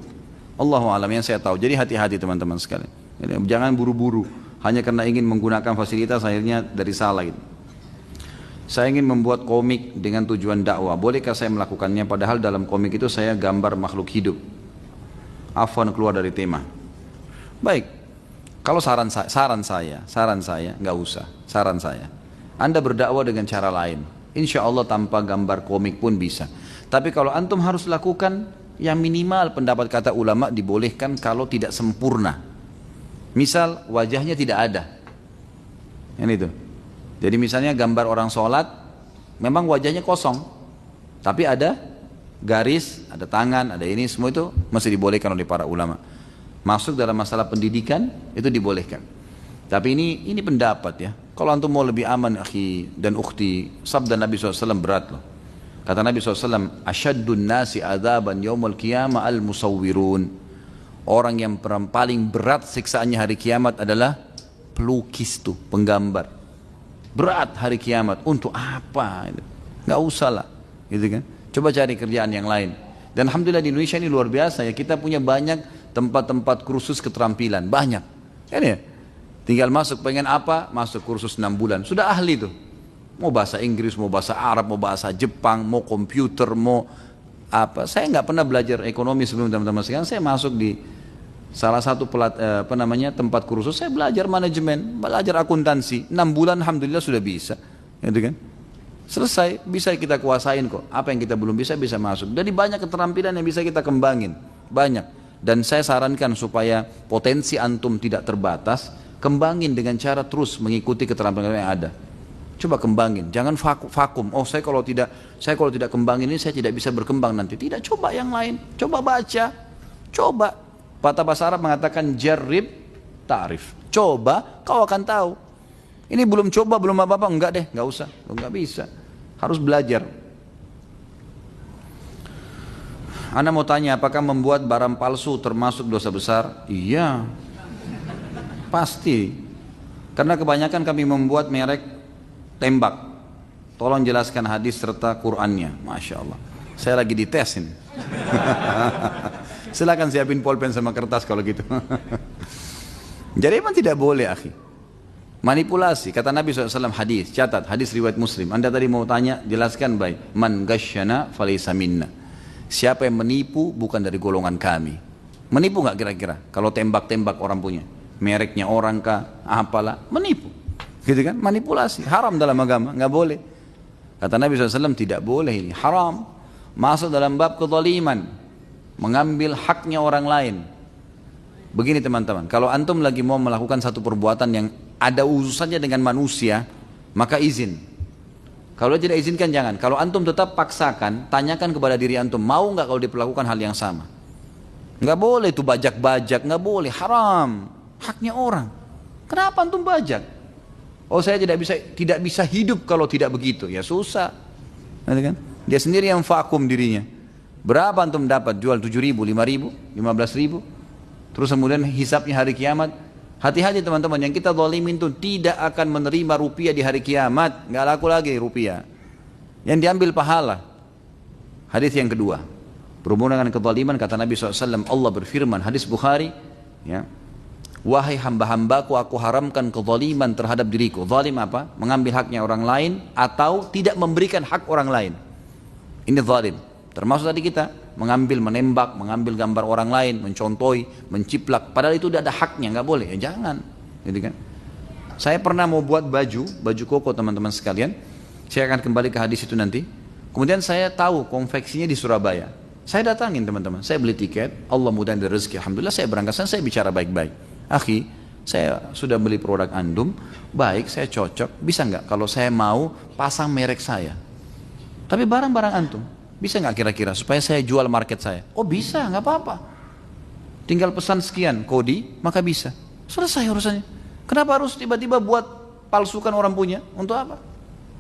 Allahu a'lam, yang saya tahu. Jadi hati-hati teman-teman sekalian. Jangan buru-buru hanya karena ingin menggunakan fasilitas akhirnya dari salah gitu. Saya ingin membuat komik dengan tujuan dakwah. Bolehkah saya melakukannya padahal dalam komik itu saya gambar makhluk hidup? Afwan keluar dari tema. Baik. Kalau saran saya nggak usah. Saran saya, Anda berdakwah dengan cara lain. Insya Allah tanpa gambar komik pun bisa. Tapi kalau antum harus lakukan, yang minimal pendapat kata ulama dibolehkan kalau tidak sempurna. Misal wajahnya tidak ada, yang itu. Jadi misalnya gambar orang sholat, memang wajahnya kosong, tapi ada garis, ada tangan, ada ini, semua itu masih dibolehkan oleh para ulama. Masuk dalam masalah pendidikan itu dibolehkan. Tapi ini pendapat ya. Kalau antum mau lebih aman akhi dan ukhti, sabda Nabi SAW berat loh. Kata Nabi SAW, asyaddun nasi adzaban yaumul qiyamah al-musawwirun. Orang yang paling berat siksaannya hari kiamat adalah pelukis tuh, penggambar. Berat hari kiamat, untuk apa? Nggak usah lah, gitu kan. Coba cari kerjaan yang lain. Dan alhamdulillah di Indonesia ini luar biasa ya, kita punya banyak tempat-tempat kursus keterampilan, banyak. Kan ya? Tinggal masuk, pengen apa? Masuk kursus 6 bulan, sudah ahli tuh. Mau bahasa Inggris, mau bahasa Arab, mau bahasa Jepang, mau komputer, mau apa. Saya nggak pernah belajar ekonomi sebelum teman-teman sekarang. Saya masuk di salah satu tempat kursus, saya belajar manajemen, belajar akuntansi. 6 bulan alhamdulillah sudah bisa. Gitu kan? Selesai, bisa kita kuasain kok. Apa yang kita belum bisa masuk. Jadi banyak keterampilan yang bisa kita kembangin. Banyak. Dan saya sarankan supaya potensi antum tidak terbatas, kembangin dengan cara terus mengikuti keterampilan yang ada. Coba kembangin, jangan vakum. Oh saya kalau tidak kembangin ini saya tidak bisa berkembang nanti. Tidak, coba yang lain, coba baca, coba. Kata bahasa Arab mengatakan jarib ta'rif. Coba, kau akan tahu. Ini belum coba, belum apa-apa, enggak deh, enggak usah, enggak bisa. Harus belajar. Anda mau tanya, apakah membuat barang palsu termasuk dosa besar? Iya, pasti. Karena kebanyakan kami membuat merek tembak. Tolong jelaskan hadis serta Qur'annya. Masya Allah, saya lagi dites ini. Silakan siapin pulpen sama kertas kalau gitu. Jadi memang tidak boleh akhi. Manipulasi, kata Nabi SAW hadis, catat hadis riwayat Muslim. Anda tadi mau tanya, jelaskan baik. Man ghasyana falaysa minna. Siapa yang menipu bukan dari golongan kami. Menipu nggak kira-kira? Kalau tembak-tembak orang punya, mereknya orang kah, apalah, menipu. Gitu kan? Manipulasi, haram dalam agama, nggak boleh. Kata Nabi SAW tidak boleh ini, haram. Masuk dalam bab kezaliman, mengambil haknya orang lain. Begini teman-teman, kalau antum lagi mau melakukan satu perbuatan yang ada urusannya dengan manusia, maka izin. Kalau tidak izinkan jangan. Kalau antum tetap paksakan, tanyakan kepada diri antum, mau nggak kalau diperlakukan hal yang sama? Nggak boleh itu bajak-bajak, nggak boleh, haram. Haknya orang. Kenapa antum bajak? Oh saya tidak bisa hidup kalau tidak begitu. Ya susah. Kan? Dia sendiri yang vakum dirinya. Berapa antum dapat? Jual 7.000, 5.000, 15.000. Terus kemudian hisapnya hari kiamat. Hati-hati teman-teman, yang kita zalimin itu tidak akan menerima rupiah di hari kiamat. Nggak laku lagi rupiah. Yang diambil pahala. Hadis yang kedua. Berhubungan dengan kezaliman, kata Nabi SAW, Allah berfirman, hadis Bukhari, ya, wahai hamba-hambaku, aku haramkan kezaliman terhadap diriku. Zalim apa? Mengambil haknya orang lain atau tidak memberikan hak orang lain. Ini zalim. Termasuk tadi kita mengambil, menembak, mengambil gambar orang lain, mencontohi, menciplak. Padahal itu tidak ada haknya, nggak boleh. Ya jangan. Gitu kan? Saya pernah mau buat baju koko teman-teman sekalian. Saya akan kembali ke hadis itu nanti. Kemudian saya tahu konveksinya di Surabaya. Saya datangin teman-teman. Saya beli tiket. Allah mudahin dari rezeki. Alhamdulillah saya berangkat sana. Saya bicara baik-baik. Akhi, saya sudah beli produk antum, baik, saya cocok, bisa nggak kalau saya mau pasang merek saya? Tapi barang-barang antum, bisa nggak kira-kira supaya saya jual market saya? Oh bisa, nggak apa-apa. tinggal pesan sekian kodi, maka bisa. Selesai urusannya. Kenapa harus tiba-tiba buat palsukan orang punya? Untuk apa?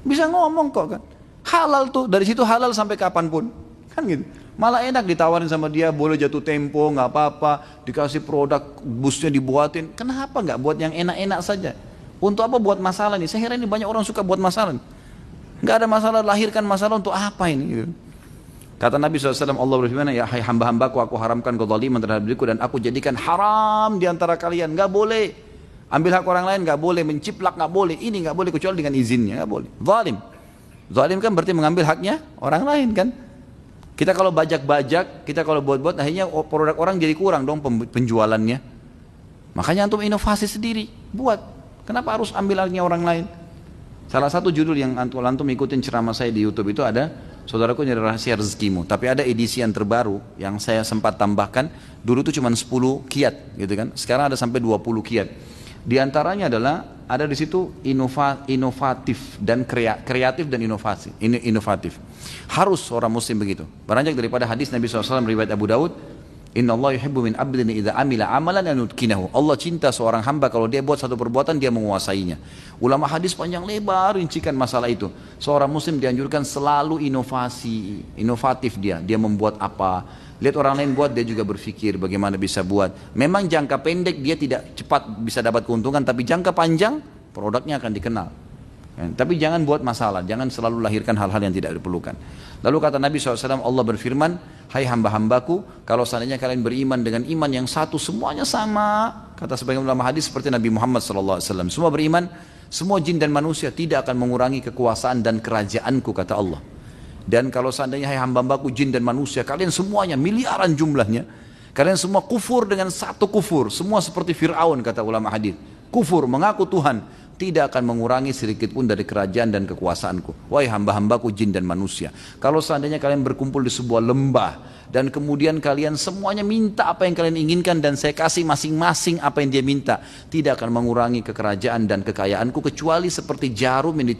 Bisa ngomong kok kan. Halal tuh, dari situ halal sampai kapanpun. Kan gitu. Malah enak ditawarin sama dia, boleh jatuh tempo, nggak apa-apa, dikasih produk, busnya dibuatin. Kenapa nggak buat yang enak-enak saja? Untuk apa buat masalah nih? Saya heran ini banyak orang suka buat masalah. Nggak ada masalah, lahirkan masalah untuk apa ini? Gitu. Kata Nabi SAW, Allah berfirman, ya hai hamba-hambaku, aku haramkan kezaliman terhadap diriku dan aku jadikan haram di antara kalian. Nggak boleh ambil hak orang lain, nggak boleh menciplak, nggak boleh ini, nggak boleh kecuali dengan izinnya, nggak boleh. Zalim, zalim kan berarti mengambil haknya orang lain kan. Kita kalau bajak-bajak, kita kalau buat-buat, akhirnya produk orang jadi kurang dong penjualannya. Makanya antum inovasi sendiri, buat. Kenapa harus ambil haknya orang lain? Salah satu judul yang antum ikutin ceramah saya di YouTube itu ada, saudaraku nyari rahasia rezekimu. Tapi ada edisi yang terbaru yang saya sempat tambahkan. Dulu itu cuma 10 kiat, gitu kan. Sekarang ada sampai 20 kiat. Di antaranya adalah ada di situ inovatif dan kreatif dan inovatif. Harus orang muslim begitu. Beranjak daripada hadis Nabi SAW riwayat Abu Daud, Inna Allah yuhibbu min abdin idza amila amalan an yutkinahu. Allah cinta seorang hamba kalau dia buat satu perbuatan dia menguasainya. Ulama hadis panjang lebar rincikan masalah itu. Seorang muslim dianjurkan selalu inovatif dia membuat apa. Lihat orang lain buat, dia juga berpikir bagaimana bisa buat. Memang jangka pendek dia tidak cepat bisa dapat keuntungan, tapi jangka panjang produknya akan dikenal. Tapi jangan buat masalah, jangan selalu lahirkan hal-hal yang tidak diperlukan. Lalu kata Nabi SAW, Allah berfirman, hai hamba-hambaku, kalau seandainya kalian beriman dengan iman yang satu, semuanya sama. Kata sebagian ulama hadis seperti Nabi Muhammad SAW, semua beriman, semua jin dan manusia tidak akan mengurangi kekuasaan dan kerajaanku, kata Allah. Dan kalau seandainya hai hamba-hambaku jin dan manusia, kalian semuanya miliaran jumlahnya, kalian semua kufur dengan satu kufur, semua seperti Fir'aun, kata ulama hadis, kufur, mengaku Tuhan, tidak akan mengurangi sedikit pun dari kerajaan dan kekuasaanku. Wahai hamba-hambaku jin dan manusia, kalau seandainya kalian berkumpul di sebuah lembah dan kemudian kalian semuanya minta apa yang kalian inginkan dan saya kasih masing-masing apa yang dia minta, tidak akan mengurangi kekerajaan dan kekayaanku kecuali seperti jarum yang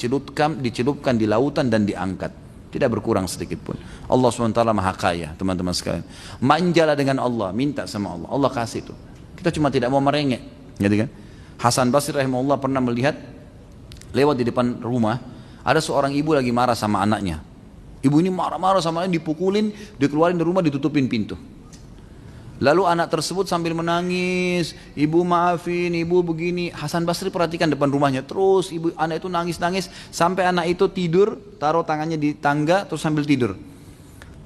dicelupkan di lautan dan diangkat, tidak berkurang sedikit pun. Allah SWT maha kaya, teman-teman sekalian. Manjalah dengan Allah, minta sama Allah, Allah kasih itu. Kita cuma tidak mau merengek, gitu kan? Hasan Basri rahimahullah pernah melihat lewat di depan rumah ada seorang ibu lagi marah sama anaknya. Ibu ini marah-marah sama anaknya, dipukulin, dikeluarin dari rumah, ditutupin pintu. Lalu anak tersebut sambil menangis, ibu maafin, ibu begini. Hasan Basri perhatikan depan rumahnya, terus anak itu nangis-nangis sampai anak itu tidur, taruh tangannya di tangga terus sambil tidur.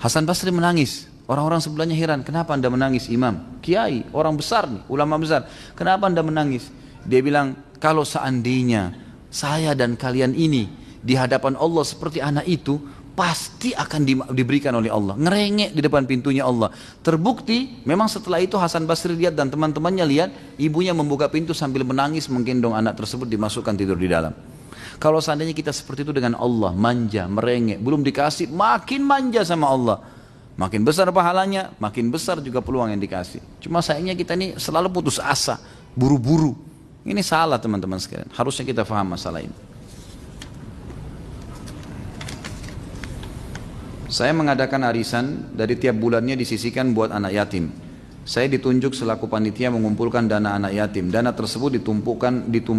Hasan Basri menangis. Orang-orang sebelahnya heran, kenapa anda menangis imam? Kiai, orang besar nih, ulama besar. Kenapa anda menangis? Dia bilang, kalau seandainya saya dan kalian ini di hadapan Allah seperti anak itu, pasti akan diberikan oleh Allah. Ngerengek di depan pintunya Allah. Terbukti, memang setelah itu Hasan Basri lihat dan teman-temannya lihat, ibunya membuka pintu sambil menangis, menggendong anak tersebut, dimasukkan tidur di dalam. Kalau seandainya kita seperti itu dengan Allah, manja, merengek, belum dikasih, makin manja sama Allah. Makin besar pahalanya, makin besar juga peluang yang dikasih. Cuma sayangnya kita ini selalu putus asa, buru-buru. Ini salah teman-teman sekalian. Harusnya kita faham masalah ini. Saya mengadakan arisan dari tiap bulannya disisihkan buat anak yatim. Saya ditunjuk selaku panitia mengumpulkan dana anak yatim. Dana tersebut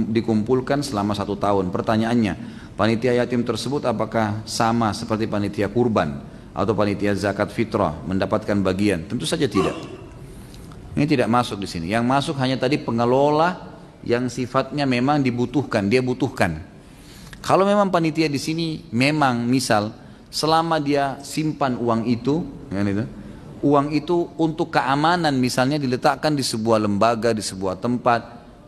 dikumpulkan selama 1 tahun. Pertanyaannya, panitia yatim tersebut apakah sama seperti panitia kurban atau panitia zakat fitrah mendapatkan bagian? Tentu saja tidak. Ini tidak masuk di sini. Yang masuk hanya tadi pengelola yang sifatnya memang dibutuhkan, dia butuhkan. Kalau memang panitia di sini memang misal selama dia simpan uang itu, uang itu untuk keamanan misalnya diletakkan di sebuah lembaga, di sebuah tempat,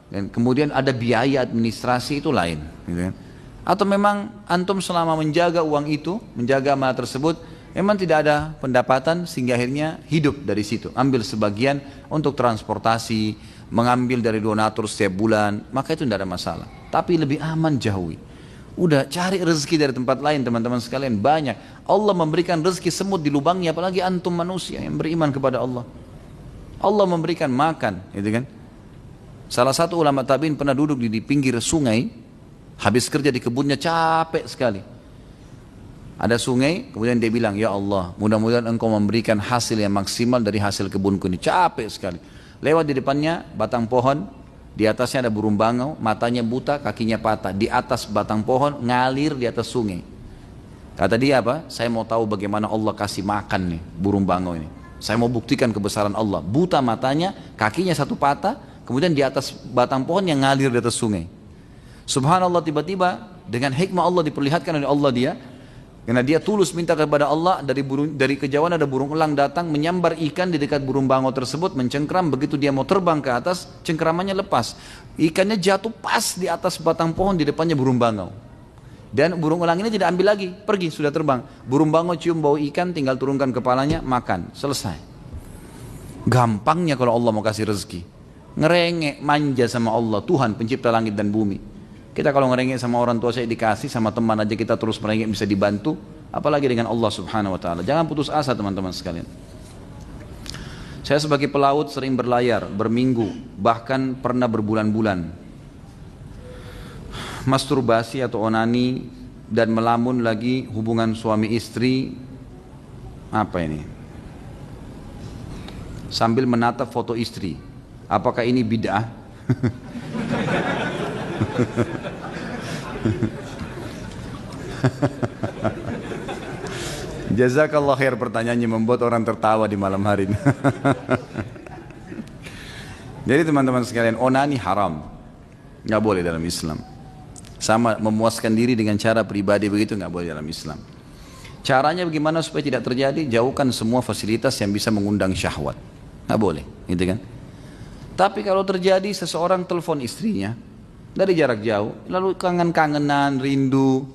dan kemudian ada biaya administrasi, itu lain. Gitu. Atau memang antum selama menjaga uang itu, menjaga amanah tersebut, memang tidak ada pendapatan sehingga akhirnya hidup dari situ. Ambil sebagian untuk transportasi, mengambil dari donatur setiap bulan, maka itu tidak ada masalah. Tapi lebih aman jauhi. Udah cari rezeki dari tempat lain teman-teman sekalian, banyak. Allah memberikan rezeki semut di lubangnya, apalagi antum manusia yang beriman kepada Allah. Allah memberikan makan, gitu kan? Salah satu ulama tabi'in pernah duduk di pinggir sungai, habis kerja di kebunnya capek sekali. Ada sungai, kemudian dia bilang, ya Allah, mudah-mudahan engkau memberikan hasil yang maksimal dari hasil kebunku ini, capek sekali. Lewat di depannya batang pohon, di atasnya ada burung bangau, matanya buta, kakinya patah. Di atas batang pohon ngalir di atas sungai. Kata dia apa? Saya mau tahu bagaimana Allah kasih makan nih burung bangau ini. Saya mau buktikan kebesaran Allah. Buta matanya, kakinya satu patah, kemudian di atas batang pohon yang ngalir di atas sungai. Subhanallah, tiba-tiba dengan hikmah Allah diperlihatkan oleh Allah dia, karena dia tulus minta kepada Allah, dari kejauhan ada burung elang datang menyambar ikan di dekat burung bangau tersebut, mencengkram. Begitu dia mau terbang ke atas, cengkramannya lepas, ikannya jatuh pas di atas batang pohon di depannya burung bangau. Dan burung elang ini tidak ambil lagi, pergi, sudah terbang. Burung bangau cium bau ikan, tinggal turunkan kepalanya, makan, selesai. Gampangnya kalau Allah mau kasih rezeki. Ngerengek, manja sama Allah, Tuhan pencipta langit dan bumi. Kita kalau ngerengek sama orang tua saya dikasih, sama teman aja kita terus merengek bisa dibantu, apalagi dengan Allah subhanahu wa ta'ala. Jangan putus asa teman-teman sekalian. Saya sebagai pelaut sering berlayar, berminggu, bahkan pernah berbulan-bulan. Masturbasi atau onani dan melamun lagi hubungan suami istri, apa ini? Sambil menatap foto istri. Apakah ini bid'ah? Jazakallah khair, pertanyaannya membuat orang tertawa di malam hari ini. Jadi teman-teman sekalian, onani haram, nggak boleh dalam Islam. Sama memuaskan diri dengan cara pribadi begitu nggak boleh dalam Islam. Caranya bagaimana supaya tidak terjadi? Jauhkan semua fasilitas yang bisa mengundang syahwat, nggak boleh, gitu kan? Tapi kalau terjadi seseorang telepon istrinya dari jarak jauh, lalu kangen-kangenan, rindu,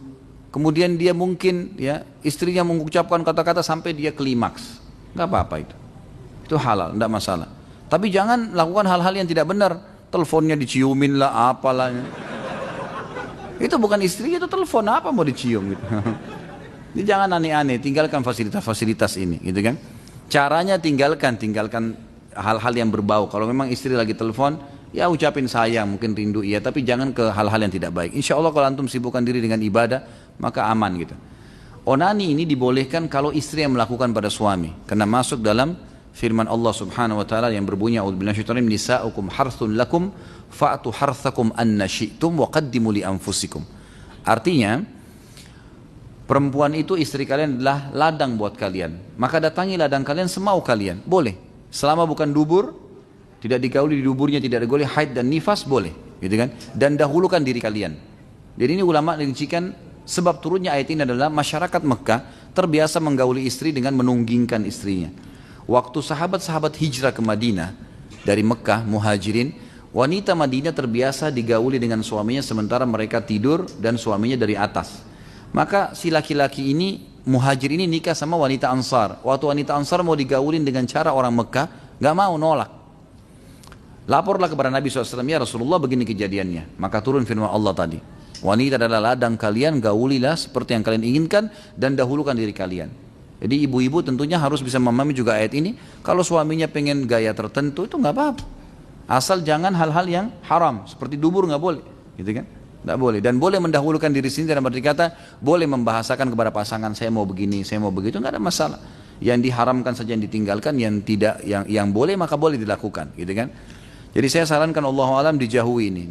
kemudian dia mungkin ya istrinya mengucapkan kata-kata sampai dia klimaks, nggak apa-apa itu halal, nggak masalah. Tapi jangan lakukan hal-hal yang tidak benar, teleponnya diciumin lah, apalah. Itu bukan istri, itu telepon, apa mau dicium gitu. Jadi jangan aneh-aneh, tinggalkan fasilitas-fasilitas ini, gitu kan? Caranya tinggalkan hal-hal yang berbau. Kalau memang istri lagi telepon, ya ucapin sayang, mungkin rindu iya, tapi jangan ke hal-hal yang tidak baik. Insya Allah kalau antum sibukkan diri dengan ibadah, maka aman gitu. Onani ini dibolehkan kalau istri yang melakukan pada suami, karena masuk dalam firman Allah subhanahu wa ta'ala yang berbunyi, a'udzubillahi minasyaitonir rajim, nisa'ukum harthun lakum fa'atu harthakum anna syi'tum wa qaddimu li anfusikum. Artinya, perempuan itu istri kalian adalah ladang buat kalian, maka datangi ladang kalian semau kalian, boleh. Selama bukan dubur, tidak digauli di duburnya, tidak digauli haid dan nifas, boleh, gitu kan? Dan dahulukan diri kalian. Jadi ini ulama merincikan sebab turunnya ayat ini adalah masyarakat Mekah terbiasa menggauli istri dengan menunggingkan istrinya. Waktu sahabat-sahabat hijrah ke Madinah dari Mekah, muhajirin, wanita Madinah terbiasa digauli dengan suaminya sementara mereka tidur dan suaminya dari atas. Maka si laki-laki ini, muhajir ini nikah sama wanita Ansar. Waktu wanita Ansar mau digaulin dengan cara orang Mekah, gak mau, nolak. Laporlah kepada Nabi SAW, ya Rasulullah begini kejadiannya. Maka turun firman Allah tadi, wanita adalah ladang kalian, gaulilah seperti yang kalian inginkan dan dahulukan diri kalian. Jadi ibu-ibu tentunya harus bisa memahami juga ayat ini. Kalau suaminya pengen gaya tertentu itu nggak apa-apa, asal jangan hal-hal yang haram seperti dubur, nggak boleh, gitu kan? Nggak boleh. Dan boleh mendahulukan diri sendiri dalam arti kata boleh membahasakan kepada pasangan, saya mau begini, saya mau begitu, nggak ada masalah. Yang diharamkan saja yang ditinggalkan, yang tidak, yang boleh maka boleh dilakukan, gitu kan? Jadi saya sarankan Allahu a'lam dijauhi ini,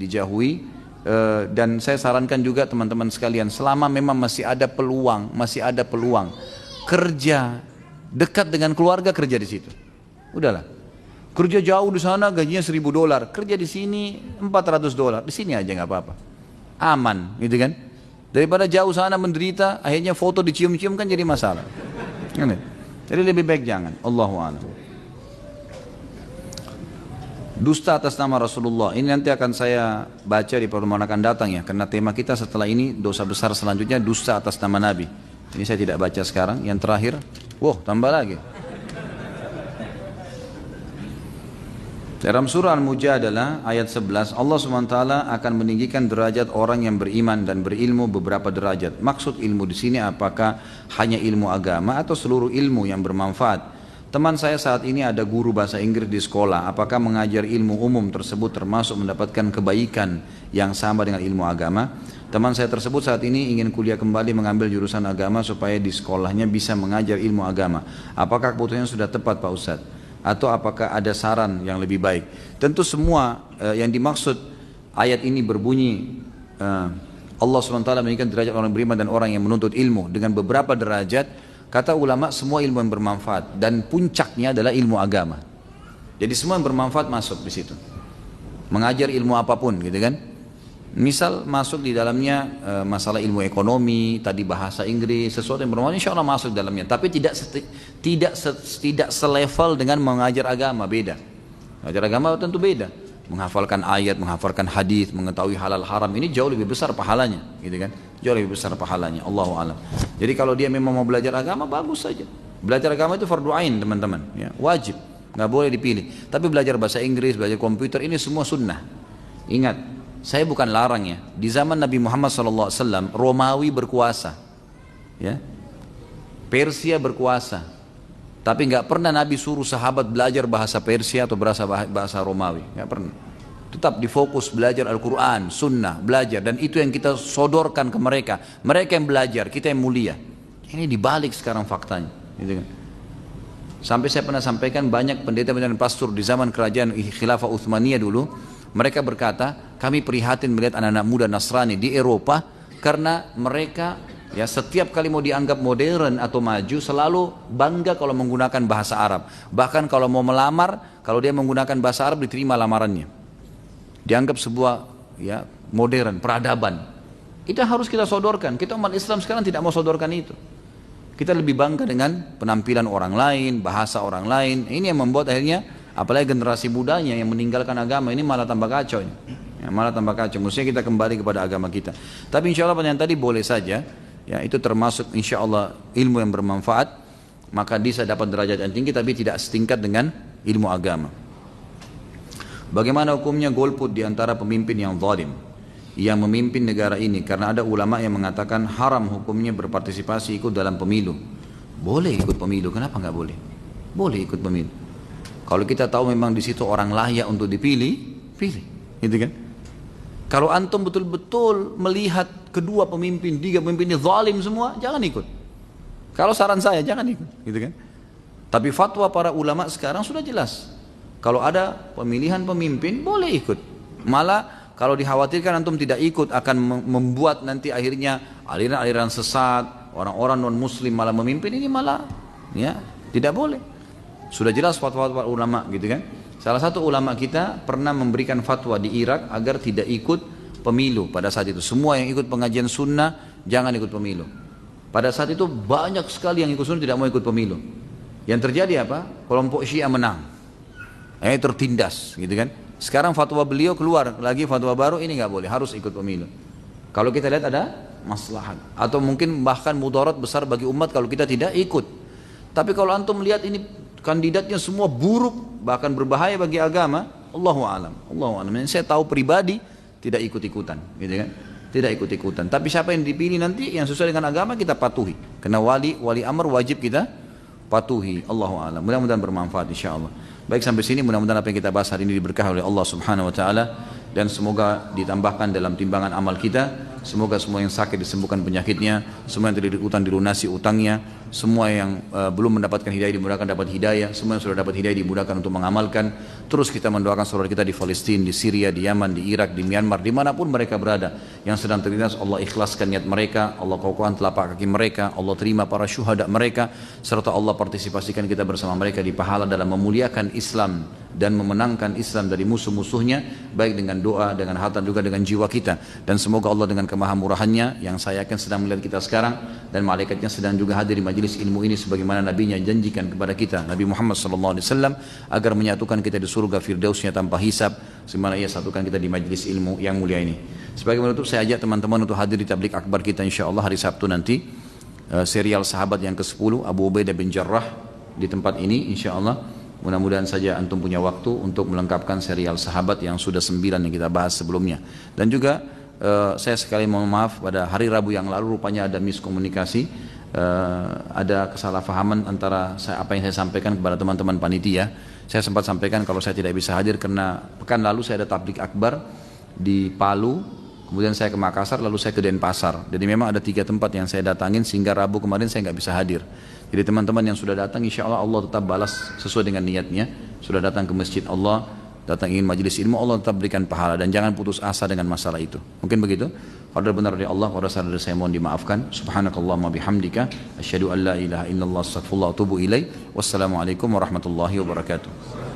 dan saya sarankan juga teman-teman sekalian, selama memang masih ada peluang kerja dekat dengan keluarga, kerja di situ. Udahlah. Kerja jauh di sana gajinya $1.000, kerja di sini $400, di sini aja nggak apa-apa. Aman, gitu kan? Daripada jauh sana menderita, akhirnya foto dicium-cium kan jadi masalah. Jadi lebih baik jangan. Allahu a'lam. Dusta atas nama Rasulullah, ini nanti akan saya baca di pertemuan akan datang ya, karena tema kita setelah ini dosa besar selanjutnya dusta atas nama Nabi. Ini saya tidak baca sekarang. Yang terakhir, tambah lagi. Dalam surah Al-Mujadalah ayat 11, Allah SWT akan meninggikan derajat orang yang beriman dan berilmu beberapa derajat. Maksud ilmu di sini apakah hanya ilmu agama atau seluruh ilmu yang bermanfaat? Teman saya saat ini ada guru bahasa Inggris di sekolah. Apakah mengajar ilmu umum tersebut termasuk mendapatkan kebaikan yang sama dengan ilmu agama? Teman saya tersebut saat ini ingin kuliah kembali mengambil jurusan agama supaya di sekolahnya bisa mengajar ilmu agama. Apakah keputusannya sudah tepat Pak Ustadz? atau apakah ada saran yang lebih baik? Tentu semua yang dimaksud ayat ini berbunyi Allah SWT meninggikan derajat orang beriman dan orang yang menuntut ilmu dengan beberapa derajat. Kata ulama semua ilmu yang bermanfaat dan puncaknya adalah ilmu agama. Jadi semua yang bermanfaat masuk di situ. Mengajar ilmu apapun gitu kan. Misal masuk di dalamnya masalah ilmu ekonomi, tadi bahasa Inggris, sesuatu yang bermanfaat insya Allah masuk dalamnya. Tapi tidak selevel dengan mengajar agama, beda. Mengajar agama tentu beda. Menghafalkan ayat, menghafalkan hadis, mengetahui halal haram, ini jauh lebih besar pahalanya, gitu kan? Jauh lebih besar pahalanya. Allahu a'lam. Jadi kalau dia memang mau belajar agama, bagus saja. Belajar agama itu fardu ain, teman-teman, ya, wajib, nggak boleh dipilih. Tapi belajar bahasa Inggris, belajar komputer, ini semua sunnah. Ingat, saya bukan larang ya. Di zaman Nabi Muhammad SAW, Romawi berkuasa, ya, Persia berkuasa. Tapi nggak pernah Nabi suruh sahabat belajar bahasa Persia atau bahasa Romawi, nggak pernah. Tetap difokus belajar Al-Quran, Sunnah, belajar, dan itu yang kita sodorkan ke mereka. Mereka yang belajar, kita yang mulia. Ini dibalik sekarang faktanya, gitu kan? Sampai saya pernah sampaikan banyak pendeta-pendeta dan pastor di zaman kerajaan Khilafah Utsmaniyah dulu, mereka berkata, kami prihatin melihat anak-anak muda Nasrani di Eropa karena mereka ya setiap kali mau dianggap modern atau maju selalu bangga kalau menggunakan bahasa Arab. Bahkan kalau mau melamar, kalau dia menggunakan bahasa Arab diterima lamarannya. Dianggap sebuah ya modern, peradaban. Itu harus kita sodorkan. Kita umat Islam sekarang tidak mau sodorkan itu. Kita lebih bangga dengan penampilan orang lain, bahasa orang lain. Ini yang membuat akhirnya apalagi generasi mudanya yang meninggalkan agama ini malah tambah kacau. Ya, malah tambah kacau. Mestinya kita kembali kepada agama kita. Tapi insya Allah yang tadi boleh saja. Ya, itu termasuk insya Allah ilmu yang bermanfaat, maka bisa dapat derajat yang tinggi tapi tidak setingkat dengan ilmu agama. Bagaimana hukumnya golput di antara pemimpin yang zalim yang memimpin negara ini? Karena ada ulama yang mengatakan haram hukumnya berpartisipasi ikut dalam pemilu. Boleh ikut pemilu, kenapa nggak boleh? Boleh ikut pemilu. Kalau kita tahu memang di situ orang layak untuk dipilih, pilih, gitu kan? Kalau antum betul-betul melihat kedua pemimpin, tiga pemimpin ini zalim semua, jangan ikut. Kalau saran saya jangan ikut, gitu kan? Tapi fatwa para ulama sekarang sudah jelas. Kalau ada pemilihan pemimpin boleh ikut. Malah kalau dikhawatirkan antum tidak ikut akan membuat nanti akhirnya aliran-aliran sesat, orang-orang non muslim malah memimpin, ini malah ya tidak boleh. Sudah jelas fatwa-fatwa ulama, gitu kan? Salah satu ulama kita pernah memberikan fatwa di Irak agar tidak ikut pemilu pada saat itu. Semua yang ikut pengajian sunnah jangan ikut pemilu. Pada saat itu banyak sekali yang ikut sunnah tidak mau ikut pemilu. Yang terjadi apa? Kelompok Syiah menang. Tertindas, gitu kan? Sekarang fatwa beliau keluar lagi fatwa baru, ini nggak boleh, harus ikut pemilu. Kalau kita lihat ada maslahat atau mungkin bahkan mudarat besar bagi umat kalau kita tidak ikut. Tapi kalau antum melihat ini kandidatnya semua buruk, bahkan berbahaya bagi agama, Allahu a'lam. Allahu a'lam. Saya tahu pribadi tidak ikut-ikutan, gitu kan? Tidak ikut-ikutan. Tapi siapa yang dipilih nanti yang sesuai dengan agama kita patuhi. Karena wali amr wajib kita patuhi. Allahu a'lam. Mudah-mudahan bermanfaat insyaallah. Baik, sampai sini mudah-mudahan apa yang kita bahas hari ini diberkahi oleh Allah Subhanahu wa taala dan semoga ditambahkan dalam timbangan amal kita. Semoga semua yang sakit disembuhkan penyakitnya, semua yang terlilit utang dilunasi utangnya, semua yang belum mendapatkan hidayah dimudahkan dapat hidayah, semua yang sudah dapat hidayah dimudahkan untuk mengamalkan. Terus kita mendoakan saudara kita di Palestina, di Syria, di Yaman, di Irak, di Myanmar, dimanapun mereka berada yang sedang terlintas, Allah ikhlaskan niat mereka, Allah kokohkan telapak kaki mereka, Allah terima para syuhada mereka, serta Allah partisipasikan kita bersama mereka di pahala dalam memuliakan Islam dan memenangkan Islam dari musuh-musuhnya, baik dengan doa, dengan harta, juga dengan jiwa kita. Dan semoga Allah dengan kemahamurahannya yang saya yakin sedang melihat kita sekarang dan malaikatnya sedang juga hadir di majelis ilmu ini sebagaimana nabinya janjikan kepada kita, Nabi Muhammad SAW, agar menyatukan kita di surga firdausnya tanpa hisab, sebagaimana ia satukan kita di majelis ilmu yang mulia ini. Sebagai penutup saya ajak teman-teman untuk hadir di tablik akbar kita insyaallah hari Sabtu nanti, serial sahabat yang ke-10 Abu Ubaidah bin Jarrah di tempat ini insyaallah. Mudah-mudahan saja antum punya waktu untuk melengkapkan serial sahabat yang sudah 9 yang kita bahas sebelumnya. Dan juga saya sekali mohon maaf, pada hari Rabu yang lalu rupanya ada miskomunikasi, ada kesalahpahaman antara apa yang saya sampaikan kepada teman-teman panitia. Saya sempat sampaikan kalau saya tidak bisa hadir karena pekan lalu saya ada tablik akbar di Palu, kemudian saya ke Makassar, lalu saya ke Denpasar. Jadi memang ada 3 tempat yang saya datangin sehingga Rabu kemarin saya nggak bisa hadir. Jadi teman-teman yang sudah datang, insya Allah Allah tetap balas sesuai dengan niatnya. Sudah datang ke masjid Allah, datang ingin majelis ilmu, Allah tetap berikan pahala dan jangan putus asa dengan masalah itu. Mungkin begitu. Kalau ada benar dari Allah, kalau ada salah dari saya mohon dimaafkan. Subhanakallahumma bihamdika, asyhadu an la ilaha illallah, astaghfirullah wa atubu ilaih. Wassalamualaikum warahmatullahi wabarakatuh.